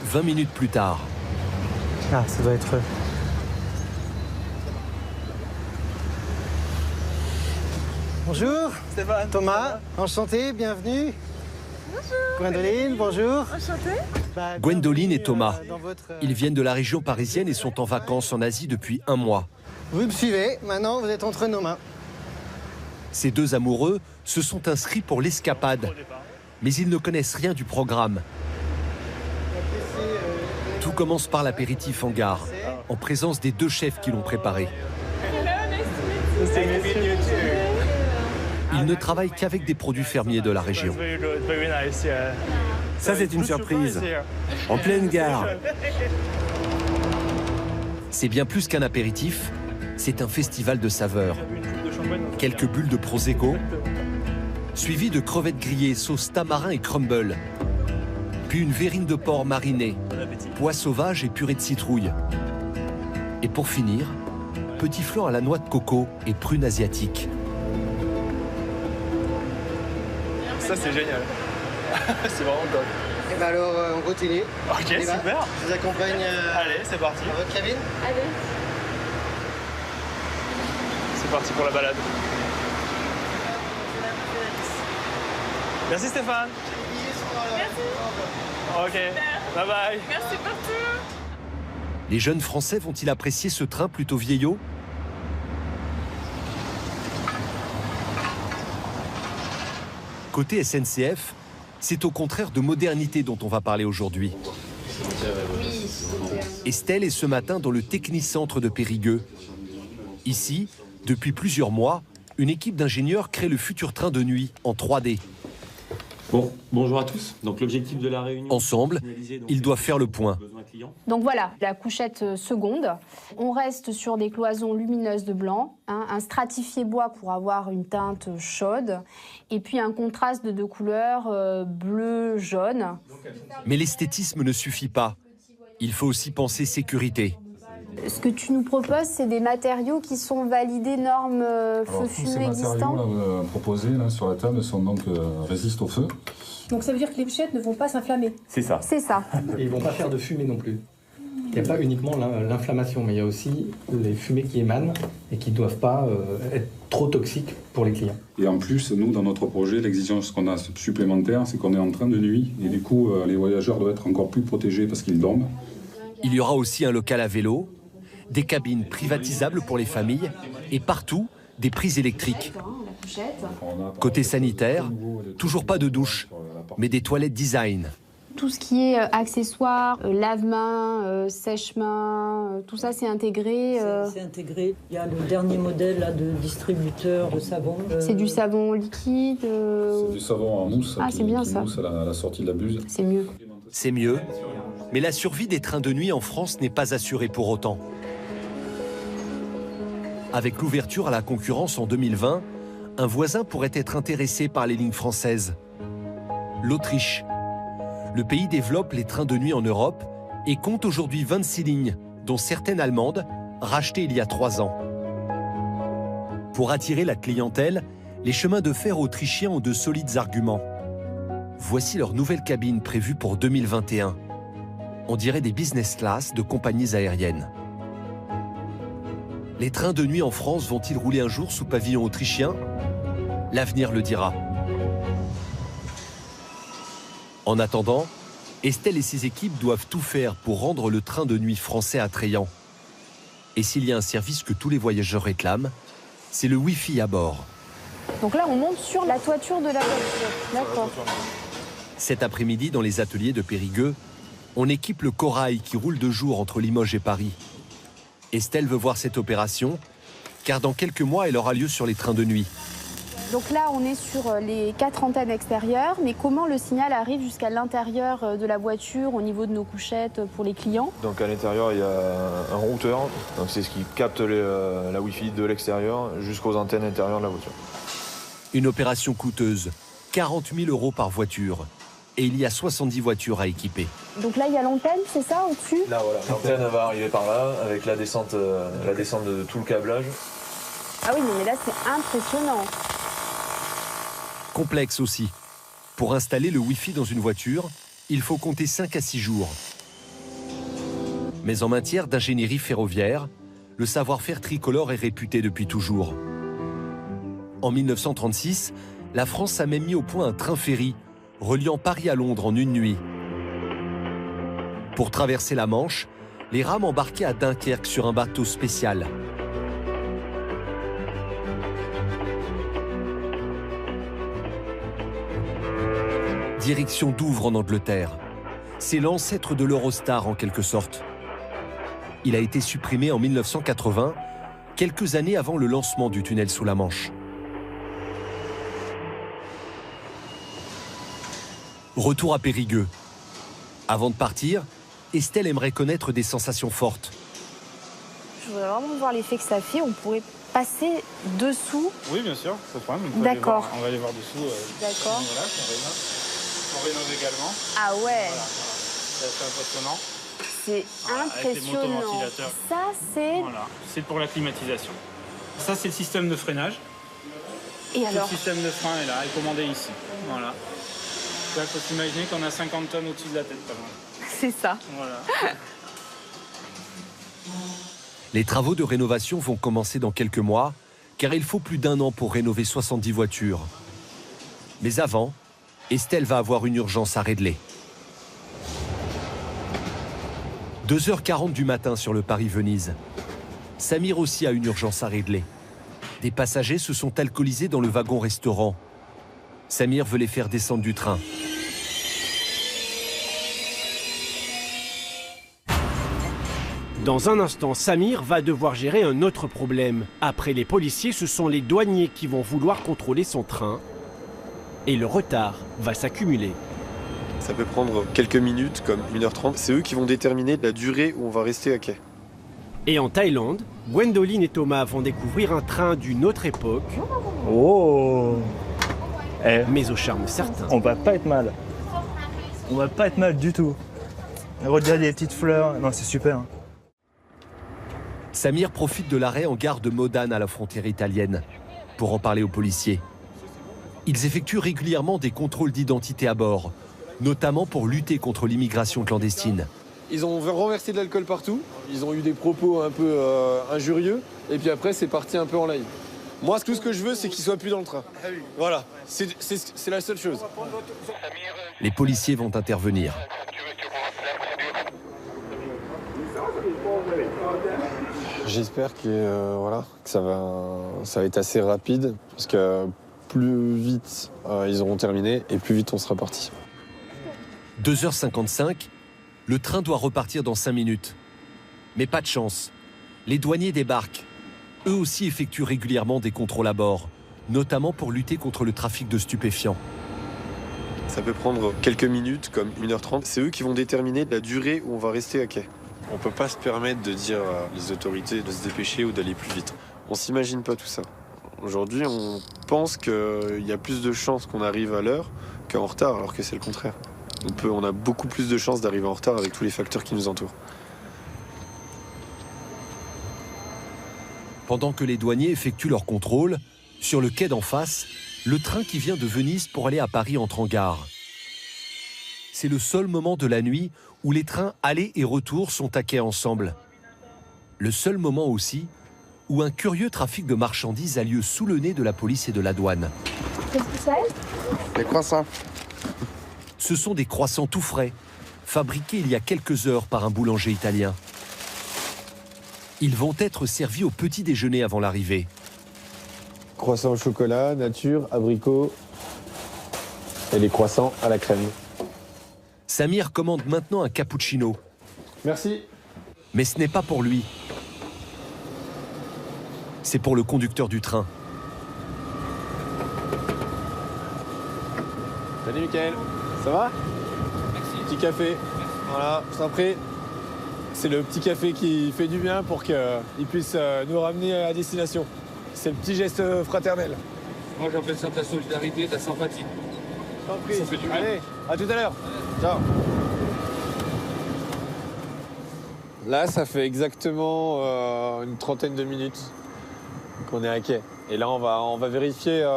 Speaker 2: 20 minutes plus tard.
Speaker 5: Ah, ça doit être eux. Bonjour.
Speaker 13: Stéphane.
Speaker 5: Thomas, enchanté, bienvenue.
Speaker 20: Bonjour.
Speaker 5: Gwendoline, bonjour.
Speaker 20: Enchantée.
Speaker 2: Gwendoline et Thomas. Ils viennent de la région parisienne et sont en vacances en Asie depuis 1 mois.
Speaker 5: Vous me suivez, maintenant vous êtes entre nos mains.
Speaker 2: Ces deux amoureux se sont inscrits pour l'escapade, mais ils ne connaissent rien du programme. Tout commence par l'apéritif en gare, en présence des deux chefs qui l'ont préparé. Ils ne travaillent qu'avec des produits fermiers de la région.
Speaker 21: Ça, c'est une surprise. En pleine gare.
Speaker 2: C'est bien plus qu'un apéritif, c'est un festival de saveurs. Quelques bulles de prosecco, suivies de crevettes grillées, sauce tamarin et crumble. Puis une verrine de porc marinée, pois sauvage et purée de citrouille. Et pour finir, petit flan à la noix de coco et prunes asiatiques.
Speaker 4: Ça, c'est génial. C'est vraiment top.
Speaker 5: Et ben alors, on continue.
Speaker 4: Ok, super.
Speaker 5: Je vous accompagne
Speaker 4: Allez, c'est parti.
Speaker 5: dans votre cabine.
Speaker 8: Allez.
Speaker 4: C'est parti pour la balade. Merci Stéphane. Ok, bye bye.
Speaker 20: Merci partout.
Speaker 2: Les jeunes Français vont-ils apprécier ce train plutôt vieillot ? Côté SNCF, c'est au contraire de modernité dont on va parler aujourd'hui. Estelle est ce matin dans le Technicentre de Périgueux. Ici, depuis plusieurs mois, une équipe d'ingénieurs crée le futur train de nuit en 3D.
Speaker 22: Bon, bonjour à tous. Donc l'objectif de la réunion...
Speaker 2: Ensemble, ils doivent faire le point.
Speaker 1: Donc voilà, la couchette seconde. On reste sur des cloisons lumineuses de blanc, un stratifié bois pour avoir une teinte chaude, et puis un contraste de 2 couleurs, bleu-jaune.
Speaker 2: Mais l'esthétisme ne suffit pas. Il faut aussi penser sécurité.
Speaker 1: Ce que tu nous proposes, c'est des matériaux qui sont validés normes feu-fumée existants.
Speaker 23: Tous ces matériaux proposés là, sur la table sont donc résistent au feu.
Speaker 1: Donc ça veut dire que les couchettes ne vont pas s'inflammer.
Speaker 23: C'est ça.
Speaker 1: C'est ça.
Speaker 24: Et ils ne vont pas faire de fumée non plus. Il n'y a pas uniquement l'inflammation, mais il y a aussi les fumées qui émanent et qui ne doivent pas être trop toxiques pour les clients.
Speaker 23: Et en plus, nous, dans notre projet, l'exigence qu'on a supplémentaire, c'est qu'on est en train de nuit. Et du coup, les voyageurs doivent être encore plus protégés parce qu'ils dorment.
Speaker 2: Il y aura aussi un local à vélo, des cabines privatisables pour les familles et partout, des prises électriques. Côté sanitaire, toujours pas de douche, mais des toilettes design.
Speaker 1: Tout ce qui est accessoires, lave-mains, sèche-mains, tout ça c'est intégré.
Speaker 6: C'est intégré. Il y a le dernier modèle là, de distributeur de savon.
Speaker 1: C'est du savon liquide.
Speaker 23: C'est du savon en mousse.
Speaker 1: Ah, c'est bien ça.
Speaker 23: Mousse à la sortie de la buse.
Speaker 1: C'est mieux.
Speaker 2: C'est mieux, mais la survie des trains de nuit en France n'est pas assurée pour autant. Avec l'ouverture à la concurrence en 2020, un voisin pourrait être intéressé par les lignes françaises. L'Autriche. Le pays développe les trains de nuit en Europe et compte aujourd'hui 26 lignes, dont certaines allemandes, rachetées il y a 3 ans. Pour attirer la clientèle, les chemins de fer autrichiens ont de solides arguments. Voici leur nouvelle cabine prévue pour 2021. On dirait des business class de compagnies aériennes. Les trains de nuit en France vont-ils rouler un jour sous pavillon autrichien? L'avenir le dira. En attendant, Estelle et ses équipes doivent tout faire pour rendre le train de nuit français attrayant. Et s'il y a un service que tous les voyageurs réclament, c'est le Wi-Fi à bord.
Speaker 1: Donc là, on monte sur la toiture de la voiture. D'accord.
Speaker 2: Cet après-midi, dans les ateliers de Périgueux, on équipe le Corail qui roule de jour entre Limoges et Paris. Estelle veut voir cette opération, car dans quelques mois, elle aura lieu sur les trains de nuit.
Speaker 1: Donc là, on est sur les 4 antennes extérieures, mais comment le signal arrive jusqu'à l'intérieur de la voiture au niveau de nos couchettes pour les clients?
Speaker 7: Donc à l'intérieur, il y a un routeur, donc c'est ce qui capte la Wi-Fi de l'extérieur jusqu'aux antennes intérieures de la voiture.
Speaker 2: Une opération coûteuse, 40 000 € par voiture. Et il y a 70 voitures à équiper.
Speaker 1: Donc là, il y a l'antenne, c'est ça, au-dessus?
Speaker 7: Là, voilà, l'antenne va arriver par là, avec la descente de tout le câblage.
Speaker 1: Ah oui, mais là, c'est impressionnant.
Speaker 2: Complexe aussi. Pour installer le Wi-Fi dans une voiture, il faut compter 5 à 6 jours. Mais en matière d'ingénierie ferroviaire, le savoir-faire tricolore est réputé depuis toujours. En 1936, la France a même mis au point un train-ferry reliant Paris à Londres en une nuit. Pour traverser la Manche, les rames embarquaient à Dunkerque sur un bateau spécial. Direction Douvres en Angleterre. C'est l'ancêtre de l'Eurostar en quelque sorte. Il a été supprimé en 1980, quelques années avant le lancement du tunnel sous la Manche. Retour à Périgueux. Avant de partir, Estelle aimerait connaître des sensations fortes.
Speaker 1: Je voudrais vraiment voir l'effet que ça fait. On pourrait passer dessous.
Speaker 12: Oui, bien sûr, pas de problème.
Speaker 1: D'accord.
Speaker 12: On va aller voir dessous.
Speaker 1: D'accord.
Speaker 12: Voilà, on rénove également.
Speaker 1: Ah ouais.
Speaker 12: Voilà. C'est assez impressionnant.
Speaker 1: C'est impressionnant.
Speaker 12: Avec les motoventilateurs.
Speaker 1: Ça, c'est...
Speaker 12: Voilà, c'est pour la climatisation. Ça, c'est le système de freinage.
Speaker 1: Et alors?
Speaker 12: Le système de frein est là, est commandé ici. Voilà. Là, il faut s'imaginer qu'on a 50 tonnes au-dessus de la tête, pas loin.
Speaker 1: C'est ça.
Speaker 12: Voilà.
Speaker 2: Les travaux de rénovation vont commencer dans quelques mois, car il faut plus d'1 an pour rénover 70 voitures. Mais avant, Estelle va avoir une urgence à régler. 2h40 du matin sur le Paris-Venise. Samir aussi a une urgence à régler. Des passagers se sont alcoolisés dans le wagon-restaurant. Samir veut les faire descendre du train.
Speaker 14: Dans un instant, Samir va devoir gérer un autre problème. Après les policiers, ce sont les douaniers qui vont vouloir contrôler son train. Et le retard va s'accumuler.
Speaker 7: Ça peut prendre quelques minutes, comme 1h30. C'est eux qui vont déterminer la durée où on va rester à quai.
Speaker 14: Et en Thaïlande, Gwendoline et Thomas vont découvrir un train d'une autre époque.
Speaker 25: Oh!
Speaker 14: Mais au charme certain.
Speaker 25: On va pas être mal. On va pas être mal du tout. Regarde les petites fleurs. Non, c'est super.
Speaker 2: Samir profite de l'arrêt en gare de Modane à la frontière italienne pour en parler aux policiers. Ils effectuent régulièrement des contrôles d'identité à bord, notamment pour lutter contre l'immigration clandestine.
Speaker 7: Ils ont renversé de l'alcool partout, ils ont eu des propos un peu injurieux, et puis après c'est parti un peu en live. Moi, tout ce que je veux, c'est qu'ils soient plus dans le train. Voilà, c'est la seule chose.
Speaker 2: Les policiers vont intervenir.
Speaker 7: J'espère que, voilà, que ça va être assez rapide, parce que plus vite ils auront terminé et plus vite on sera parti.
Speaker 2: 2h55, le train doit repartir dans 5 minutes. Mais pas de chance. Les douaniers débarquent. Eux aussi effectuent régulièrement des contrôles à bord, notamment pour lutter contre le trafic de stupéfiants.
Speaker 7: Ça peut prendre quelques minutes, comme 1h30. C'est eux qui vont déterminer la durée où on va rester à quai. On ne peut pas se permettre de dire aux autorités de se dépêcher ou d'aller plus vite. On ne s'imagine pas tout ça. Aujourd'hui, on pense qu'il y a plus de chances qu'on arrive à l'heure qu'en retard, alors que c'est le contraire. On a beaucoup plus de chances d'arriver en retard avec tous les facteurs qui nous entourent.
Speaker 2: Pendant que les douaniers effectuent leur contrôle, sur le quai d'en face, le train qui vient de Venise pour aller à Paris entre en gare. C'est le seul moment de la nuit où les trains aller et retour sont à quai ensemble. Le seul moment aussi où un curieux trafic de marchandises a lieu sous le nez de la police et de la douane.
Speaker 20: Qu'est-ce que c'est?
Speaker 7: Des croissants.
Speaker 2: Ce sont des croissants tout frais, fabriqués il y a quelques heures par un boulanger italien. Ils vont être servis au petit déjeuner avant l'arrivée.
Speaker 7: Croissants au chocolat, nature, abricot et les croissants à la crème.
Speaker 2: Samir commande maintenant un cappuccino.
Speaker 7: Merci.
Speaker 2: Mais ce n'est pas pour lui. C'est pour le conducteur du train.
Speaker 7: Salut Mickaël, ça va? Merci. Petit café. Voilà, je t'en prie. C'est le petit café qui fait du bien pour qu'il puisse nous ramener à destination. C'est le petit geste fraternel.
Speaker 22: Moi j'appelle ça ta solidarité, ta sympathie.
Speaker 7: Je t'en prie. Ça fait du bien. Allez, à tout à l'heure. Ciao. Là, ça fait exactement une trentaine de minutes qu'on est à quai. Et là, on va vérifier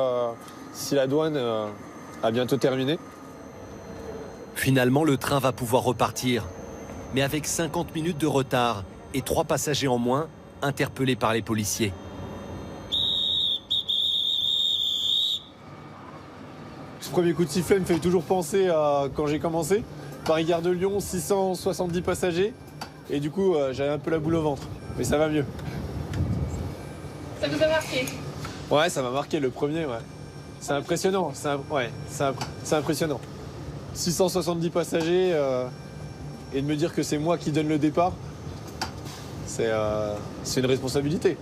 Speaker 7: si la douane a bientôt terminé.
Speaker 2: Finalement, le train va pouvoir repartir. Mais avec 50 minutes de retard et 3 passagers en moins, interpellés par les policiers.
Speaker 7: Ce premier coup de sifflet me fait toujours penser à quand j'ai commencé. Paris-Gare de Lyon, 670 passagers. Et du coup, j'avais un peu la boule au ventre. Mais ça va mieux.
Speaker 8: Ça vous a marqué?
Speaker 7: Ouais, ça m'a marqué le premier, ouais. C'est impressionnant, c'est impressionnant. 670 passagers et de me dire que c'est moi qui donne le départ, c'est une responsabilité.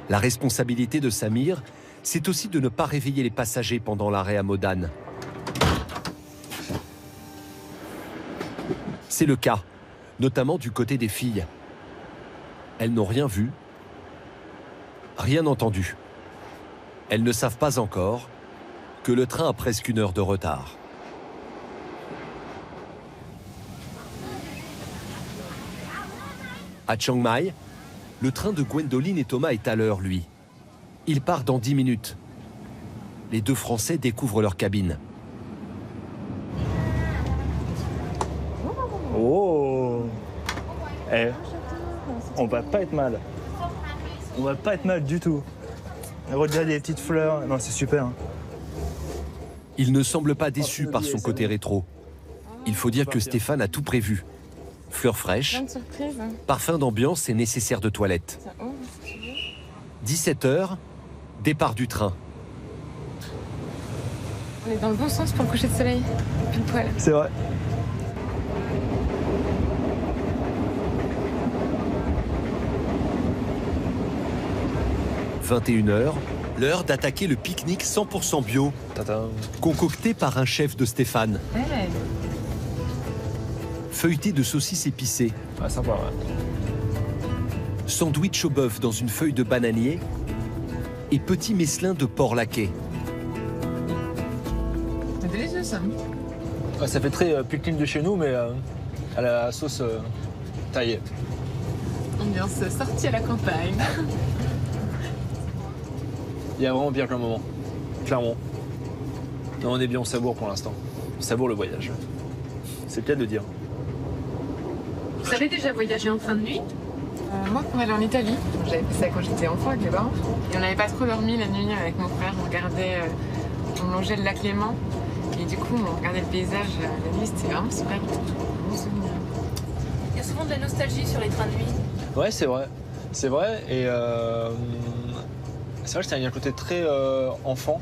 Speaker 2: La responsabilité de Samir, c'est aussi de ne pas réveiller les passagers pendant l'arrêt à Modane. C'est le cas, notamment du côté des filles. Elles n'ont rien vu, rien entendu. Elles ne savent pas encore que le train a presque 1 heure de retard. À Chiang Mai, le train de Gwendoline et Thomas est à l'heure, lui. Il part dans 10 minutes. Les 2 Français découvrent leur cabine.
Speaker 25: Oh! Eh, on va pas être mal. On va pas être mal du tout. Regarde des petites fleurs. Non, c'est super.
Speaker 2: Il ne semble pas déçu par son côté rétro. Il faut dire que Stéphane a tout prévu. Fleurs fraîches, parfum d'ambiance et nécessaire de toilette. 17h, départ du train.
Speaker 8: On est dans le bon sens pour le coucher de soleil. Pile poil.
Speaker 25: C'est vrai.
Speaker 2: « 21h, l'heure d'attaquer le pique-nique 100% bio, concocté par un chef de Stéphane.
Speaker 8: Ouais.
Speaker 2: Feuilleté de saucisses épicées.
Speaker 25: Ah, sympa, ouais.
Speaker 2: Sandwich au bœuf dans une feuille de bananier et petit messelin de porc laqué.
Speaker 8: C'est délicieux ça.
Speaker 25: Ouais, ça fait très pique-nique de chez nous, mais à la sauce taillée.
Speaker 8: Ambiance sortie à la campagne.
Speaker 25: Il y a vraiment pire qu'un moment, clairement. Non, on est bien, on savoure pour l'instant. On savoure le voyage. C'est le cas de le dire.
Speaker 8: Vous avez déjà voyagé en train de nuit? Moi, pour aller en Italie, j'avais fait ça quand j'étais enfant avec mes parents. Et on n'avait pas trop dormi la nuit avec mon frère. On regardait, on longeait le lac Léman. Et du coup, on regardait le paysage la nuit. C'était vraiment super. Bon souvenir. vraiment de la nostalgie sur les trains de nuit.
Speaker 25: Ouais, c'est vrai. C'est vrai. Et c'est vrai que ça a un côté très enfant.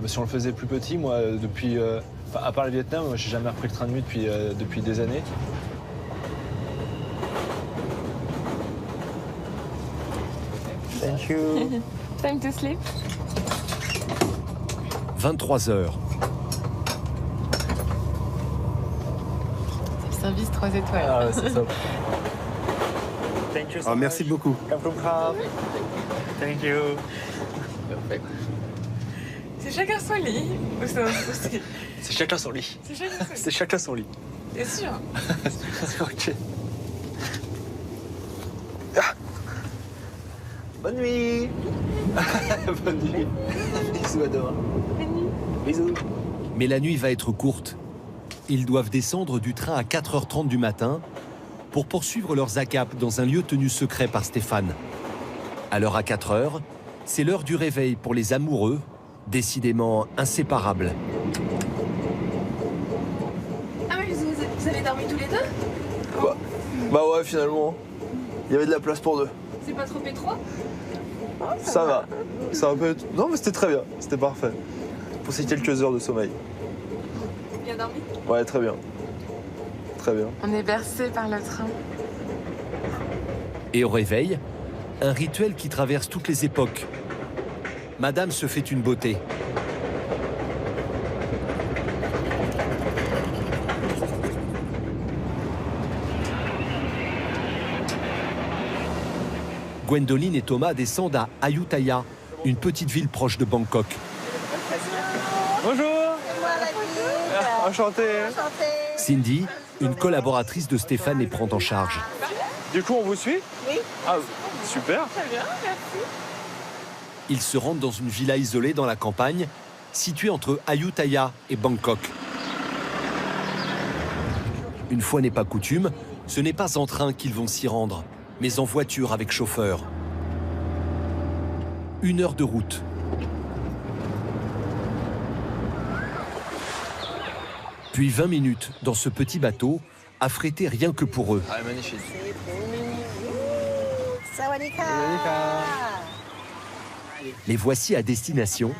Speaker 25: Si on le faisait plus petit, moi, depuis. À part le Vietnam, moi, j'ai jamais repris le train de nuit depuis des années.
Speaker 5: Thank you.
Speaker 8: Time to sleep.
Speaker 2: 23 heures.
Speaker 8: Service 3 étoiles.
Speaker 25: Ah ouais, c'est top.
Speaker 24: Thank you so merci beaucoup.
Speaker 25: Thank you.
Speaker 8: C'est chacun son lit.
Speaker 25: C'est chacun son lit. C'est chacun son lit.
Speaker 8: T'es sûr?
Speaker 25: Ok.
Speaker 5: Bonne nuit.
Speaker 25: Bonne nuit. Bisous, Adora. Bisous.
Speaker 2: Mais la nuit va être courte. Ils doivent descendre du train à 4h30 du matin pour poursuivre leurs ACAP dans un lieu tenu secret par Stéphane. Alors à 4h, c'est l'heure du réveil pour les amoureux, décidément inséparables.
Speaker 8: Ah mais vous avez dormi tous les deux?
Speaker 25: Bah ouais, finalement. Il y avait de la place pour deux.
Speaker 8: C'est pas trop étroit?
Speaker 25: Ça va. C'est un peu... Non, mais c'était très bien. C'était parfait. Pour ces quelques heures de sommeil.
Speaker 8: Bien dormi?
Speaker 25: Ouais, très bien. Très bien.
Speaker 8: On est bercé par le train.
Speaker 2: Et au réveil, un rituel qui traverse toutes les époques. Madame se fait une beauté. Gwendoline et Thomas descendent à Ayutthaya, une petite ville proche de Bangkok.
Speaker 25: Bonjour. Enchanté.
Speaker 2: Cindy, une collaboratrice de Stéphane, les prend en charge.
Speaker 25: Du coup, on vous suit?
Speaker 20: Oui.
Speaker 25: Ah, super.
Speaker 8: Très bien, merci.
Speaker 2: Ils se rendent dans une villa isolée dans la campagne, située entre Ayutthaya et Bangkok. Une fois n'est pas coutume, ce n'est pas en train qu'ils vont s'y rendre, mais en voiture avec chauffeur. 1 heure de route. Puis 20 minutes dans ce petit bateau, affrété rien que pour eux.
Speaker 25: Ah, magnifique.
Speaker 20: Sawadika.
Speaker 2: Les voici à destination.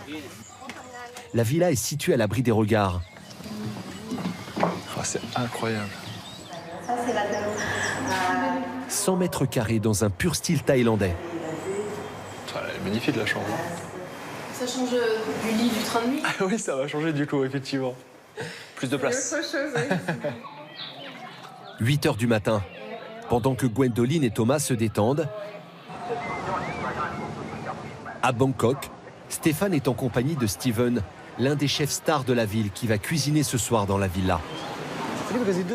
Speaker 2: La villa est située à l'abri des regards.
Speaker 25: Oh, c'est incroyable.
Speaker 20: Ça, c'est la
Speaker 2: 100 mètres carrés dans un pur style thaïlandais.
Speaker 25: Elle est magnifique la chambre.
Speaker 8: Ça change du lit du train de nuit?
Speaker 25: Oui, ça va changer du coup, effectivement. Plus de place.
Speaker 8: Autre chose, oui.
Speaker 2: 8 heures du matin. Pendant que Gwendoline et Thomas se détendent, à Bangkok, Stéphane est en compagnie de Steven, l'un des chefs stars de la ville qui va cuisiner ce soir dans la villa.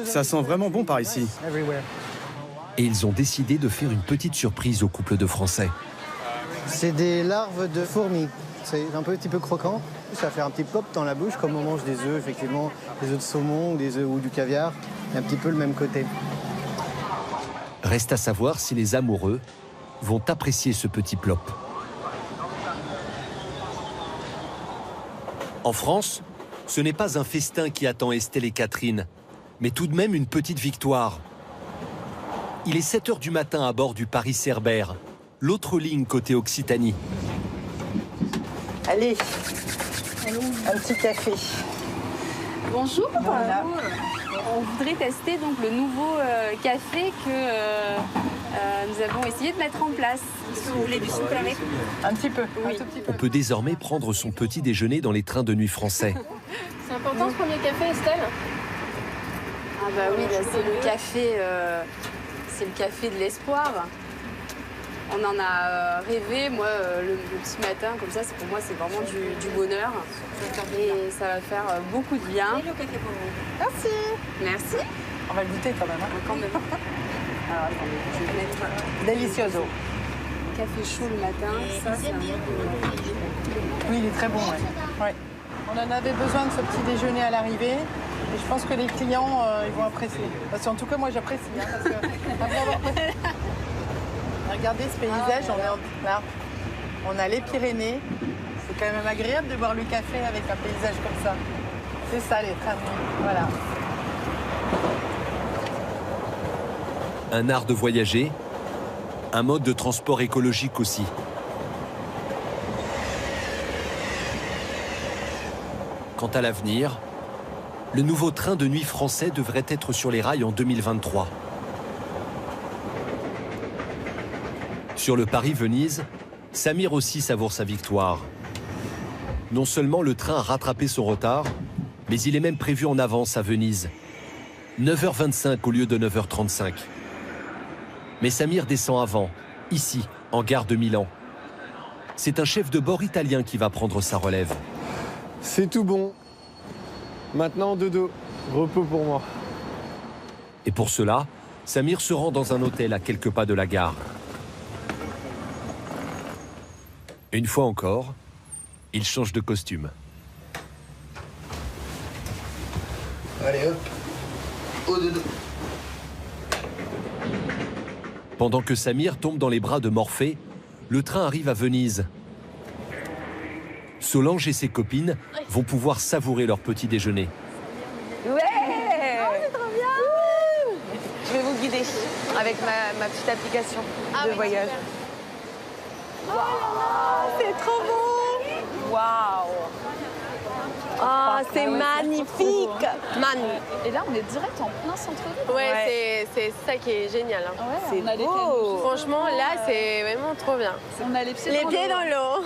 Speaker 21: Ça sent vraiment bon par ici.
Speaker 2: Et ils ont décidé de faire une petite surprise au couple de Français.
Speaker 5: C'est des larves de fourmis. C'est un petit peu croquant. Ça fait un petit pop dans la bouche comme on mange des œufs, effectivement, des œufs de saumon, des œufs ou du caviar. Il y a un petit peu le même côté.
Speaker 2: Reste à savoir si les amoureux vont apprécier ce petit plop. En France, ce n'est pas un festin qui attend Estelle et Catherine, mais tout de même une petite victoire. Il est 7 heures du matin à bord du Paris-Cerbère, l'autre ligne côté Occitanie.
Speaker 3: Allez, un petit café.
Speaker 1: Bonjour.
Speaker 3: Voilà.
Speaker 1: On voudrait tester donc le nouveau café que nous avons essayé de mettre en place. Est-ce que vous voulez du sucre avec?
Speaker 3: Un petit peu,
Speaker 1: oui.
Speaker 3: un tout petit peu.
Speaker 2: On peut désormais prendre son petit déjeuner dans les trains de nuit français.
Speaker 8: C'est important ce premier café, Estelle?
Speaker 1: Ah bah oui, là, c'est le café de l'espoir. On en a rêvé, moi, le petit matin, comme ça, pour moi, c'est vraiment du bonheur. Et ça va faire beaucoup de bien.
Speaker 3: Merci.
Speaker 1: Merci.
Speaker 3: On va le goûter quand même. Hein.
Speaker 1: Quand même. Alors, attendez, je vais mettre
Speaker 3: Delicioso.
Speaker 1: Café chaud le matin, ça, c'est un
Speaker 3: Oui, il est très bon, ouais. On en avait besoin de ce petit déjeuner à l'arrivée. Et je pense que les clients, ils vont apprécier. Parce qu'en tout cas, moi, j'apprécie. Hein, parce que... Regardez ce paysage, on a les Pyrénées. C'est quand même agréable de boire le café avec un paysage comme ça. C'est ça les trains de nuit, voilà.
Speaker 2: Un art de voyager, un mode de transport écologique aussi. Quant à l'avenir, le nouveau train de nuit français devrait être sur les rails en 2023. Sur le Paris-Venise, Samir aussi savoure sa victoire. Non seulement le train a rattrapé son retard, mais il est même prévu en avance à Venise. 9h25 au lieu de 9h35. Mais Samir descend avant, ici, en gare de Milan. C'est un chef de bord italien qui va prendre sa relève.
Speaker 4: C'est tout bon. Maintenant, dodo. Repos pour moi.
Speaker 2: Et pour cela, Samir se rend dans un hôtel à quelques pas de la gare. Une fois encore, il change de costume.
Speaker 9: Allez hop, au dodo.
Speaker 2: Pendant que Samir tombe dans les bras de Morphée, le train arrive à Venise. Solange et ses copines vont pouvoir savourer leur petit déjeuner.
Speaker 10: Ouais, c'est trop bien. Je vais vous guider avec ma petite application de voyage.
Speaker 11: Wow, c'est trop beau.
Speaker 10: Waouh.
Speaker 11: Oh, c'est magnifique.
Speaker 1: Et là, on est direct en plein centre-ville.
Speaker 11: Ouais, c'est ça qui est génial. Hein.
Speaker 1: C'est beau.
Speaker 11: Franchement, là, c'est vraiment trop bien.
Speaker 1: On a les pieds
Speaker 11: dans l'eau.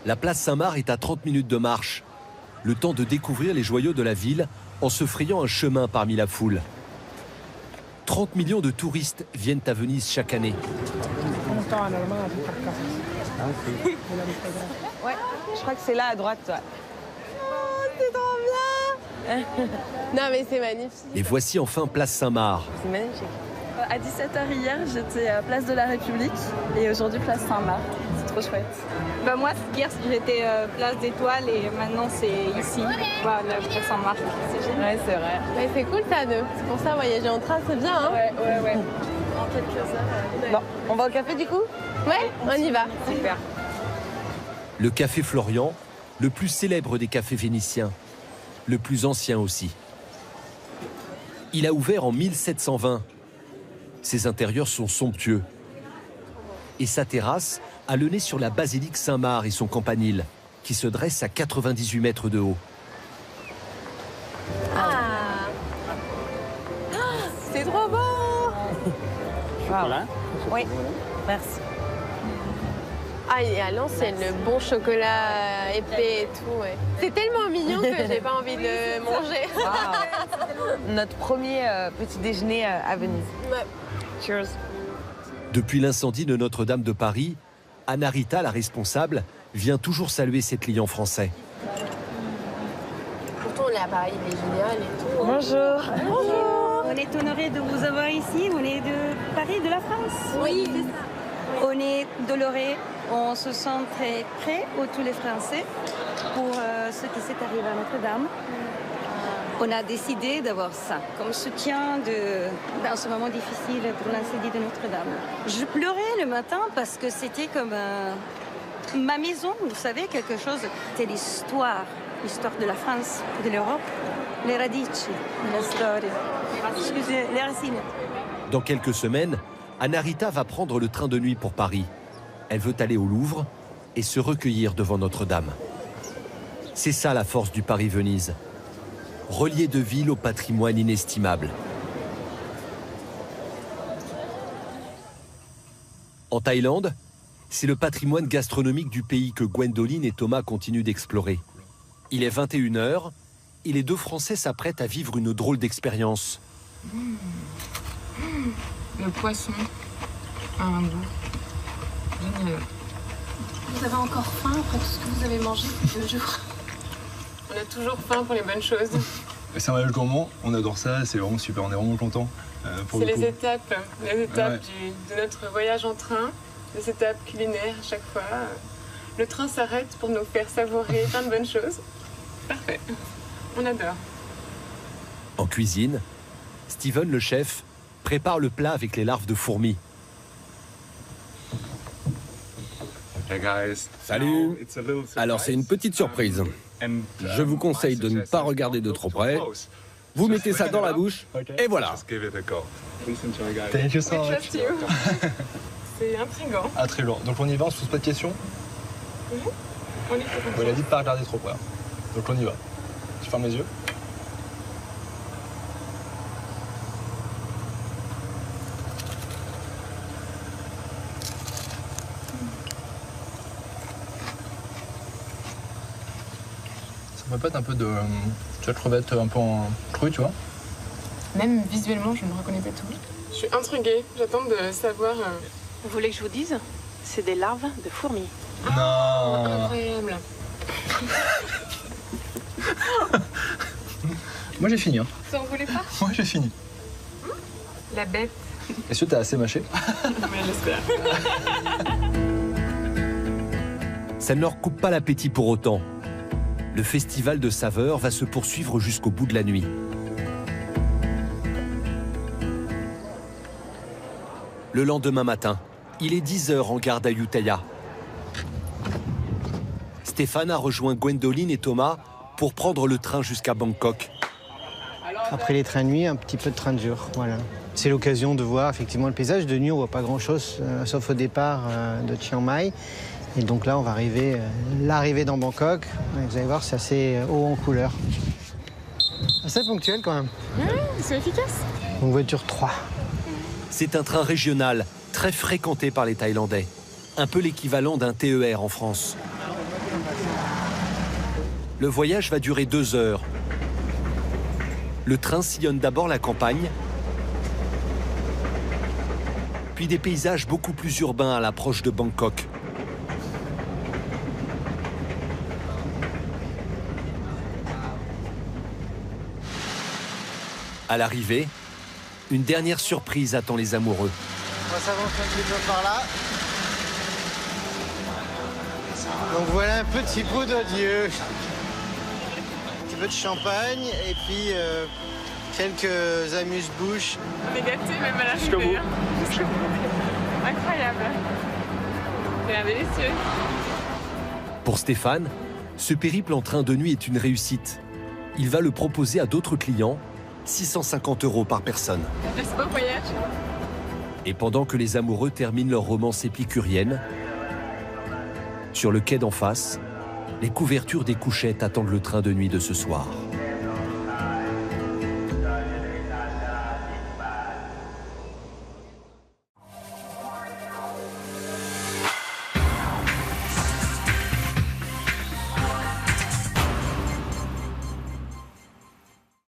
Speaker 2: La place Saint-Marc est à 30 minutes de marche. Le temps de découvrir les joyaux de la ville en se frayant un chemin parmi la foule. 30 millions de touristes viennent à Venise chaque année.
Speaker 10: Ouais, je crois que c'est là à droite. Ouais.
Speaker 11: Oh, c'est trop bien. Non, mais c'est magnifique.
Speaker 2: Et voici enfin place Saint-Marc.
Speaker 11: C'est magnifique.
Speaker 15: À 17h hier, j'étais à Place de la République et aujourd'hui Place Saint-Marc. C'est trop chouette.
Speaker 16: Bah moi, hier, j'étais Place d'Étoile et maintenant c'est ici, voilà, Place Saint-Marc. C'est génial.
Speaker 11: Ouais, c'est vrai. Mais c'est cool ça, deux. C'est pour ça, voyager en train, c'est bien. Hein
Speaker 15: Ouais. En quelques heures.
Speaker 11: Bon, on va au café du coup? Ouais, on y va.
Speaker 16: Super.
Speaker 2: Le café Florian, le plus célèbre des cafés vénitiens, le plus ancien aussi. Il a ouvert en 1720. Ses intérieurs sont somptueux. Et sa terrasse a le nez sur la basilique Saint-Marc et son campanile, qui se dresse à 98 mètres de haut.
Speaker 11: Ah, c'est trop beau.
Speaker 10: Chocolat.
Speaker 11: Oui, merci. Ah, il est à l'ancienne, le bon chocolat épais et tout, ouais. C'est tellement mignon que j'ai pas envie de manger.
Speaker 10: Notre premier petit déjeuner à Venise.
Speaker 11: Ouais.
Speaker 10: Cheers.
Speaker 2: Depuis l'incendie de Notre-Dame de Paris, Anna Rita, la responsable, vient toujours saluer ses clients français.
Speaker 11: Pourtant, on est à Paris, il est génial et tout.
Speaker 10: Bonjour.
Speaker 16: Bonjour. On est honorés de vous avoir ici. On est de Paris, de la France.
Speaker 11: Oui, c'est ça.
Speaker 16: On est dolorés. On se sent très près, tous les Français, pour ce qui s'est arrivé à Notre-Dame. On a décidé d'avoir ça comme soutien dans ce moment difficile pour l'incendie de Notre-Dame. Je pleurais le matin parce que c'était comme ma maison, vous savez, quelque chose. C'est l'histoire de la France, de l'Europe, les radici, la storia, les racines.
Speaker 2: Dans quelques semaines, Anna Rita va prendre le train de nuit pour Paris. Elle veut aller au Louvre et se recueillir devant Notre-Dame. C'est ça la force du Paris-Venise. Relié de ville au patrimoine inestimable. En Thaïlande, c'est le patrimoine gastronomique du pays que Gwendoline et Thomas continuent d'explorer. Il est 21h et les deux Français s'apprêtent à vivre une drôle d'expérience.
Speaker 8: Le poisson a un goût génial.
Speaker 20: Vous avez encore faim après tout ce que vous avez mangé ces 2 jours?
Speaker 8: On a toujours faim pour les bonnes choses.
Speaker 17: C'est un voyage gourmand, on adore ça, c'est vraiment super, on est vraiment contents.
Speaker 8: C'est les étapes de notre voyage en train, les étapes culinaires à chaque fois. Le train s'arrête pour nous faire savourer plein de bonnes choses. Parfait, on adore.
Speaker 2: En cuisine, Steven, le chef, prépare le plat avec les larves de fourmis.
Speaker 26: Salut. Alors c'est une petite surprise. Je vous conseille de ne pas regarder de trop près.
Speaker 21: Vous mettez ça dans la bouche, et voilà.
Speaker 25: Thank you so much.
Speaker 8: Trust you. C'est intriguant.
Speaker 25: Ah, très lourd. Donc on y va, on se pose pas de questions.
Speaker 8: On y fait
Speaker 25: Bon, il a dit de pas regarder trop près. Donc on y va. Je ferme les yeux. Ça me répète un peu de crevette un peu en crue, tu vois.
Speaker 8: Même visuellement, je ne reconnais pas tout. Je suis intriguée. J'attends de savoir.
Speaker 10: Vous voulez que je vous dise? C'est des larves de fourmis.
Speaker 25: Non.
Speaker 8: Incroyable.
Speaker 25: Moi j'ai fini. Hein.
Speaker 8: Ça en voulait pas?
Speaker 25: Moi j'ai fini.
Speaker 8: La bête.
Speaker 25: Est-ce que t'as assez mâché?
Speaker 8: Mais j'espère.
Speaker 2: Ça ne leur coupe pas l'appétit pour autant. Le festival de saveurs va se poursuivre jusqu'au bout de la nuit. Le lendemain matin, il est 10 h en gare d'Ayutthaya. Stéphane a rejoint Gwendoline et Thomas pour prendre le train jusqu'à Bangkok.
Speaker 5: Après les trains de nuit, un petit peu de train de jour, voilà. C'est l'occasion de voir effectivement le paysage. De nuit, on voit pas grand-chose, sauf au départ de Chiang Mai. Et donc là, on va arriver, l'arrivée dans Bangkok. Vous allez voir, c'est assez haut en couleur. Assez ponctuel quand même.
Speaker 8: Ils sont efficaces.
Speaker 5: Donc voiture 3.
Speaker 2: C'est un train régional, très fréquenté par les Thaïlandais. Un peu l'équivalent d'un TER en France. Le voyage va durer 2 heures. Le train sillonne d'abord la campagne, puis des paysages beaucoup plus urbains à l'approche de Bangkok. À l'arrivée, une dernière surprise attend les amoureux.
Speaker 5: On va s'avancer un petit peu par là. Donc voilà un petit pot d'adieu. Un petit peu de champagne et puis quelques amuse-bouches.
Speaker 8: On est gâtés même à l'arrivée. Incroyable. C'est délicieux. Pour
Speaker 2: Stéphane, ce périple en train de nuit est une réussite. Il va le proposer à d'autres clients, 650 € par personne.
Speaker 8: Merci beau voyage.
Speaker 2: Et pendant que les amoureux terminent leur romance épicurienne, sur le quai d'en face, les couvertures des couchettes attendent le train de nuit de ce soir.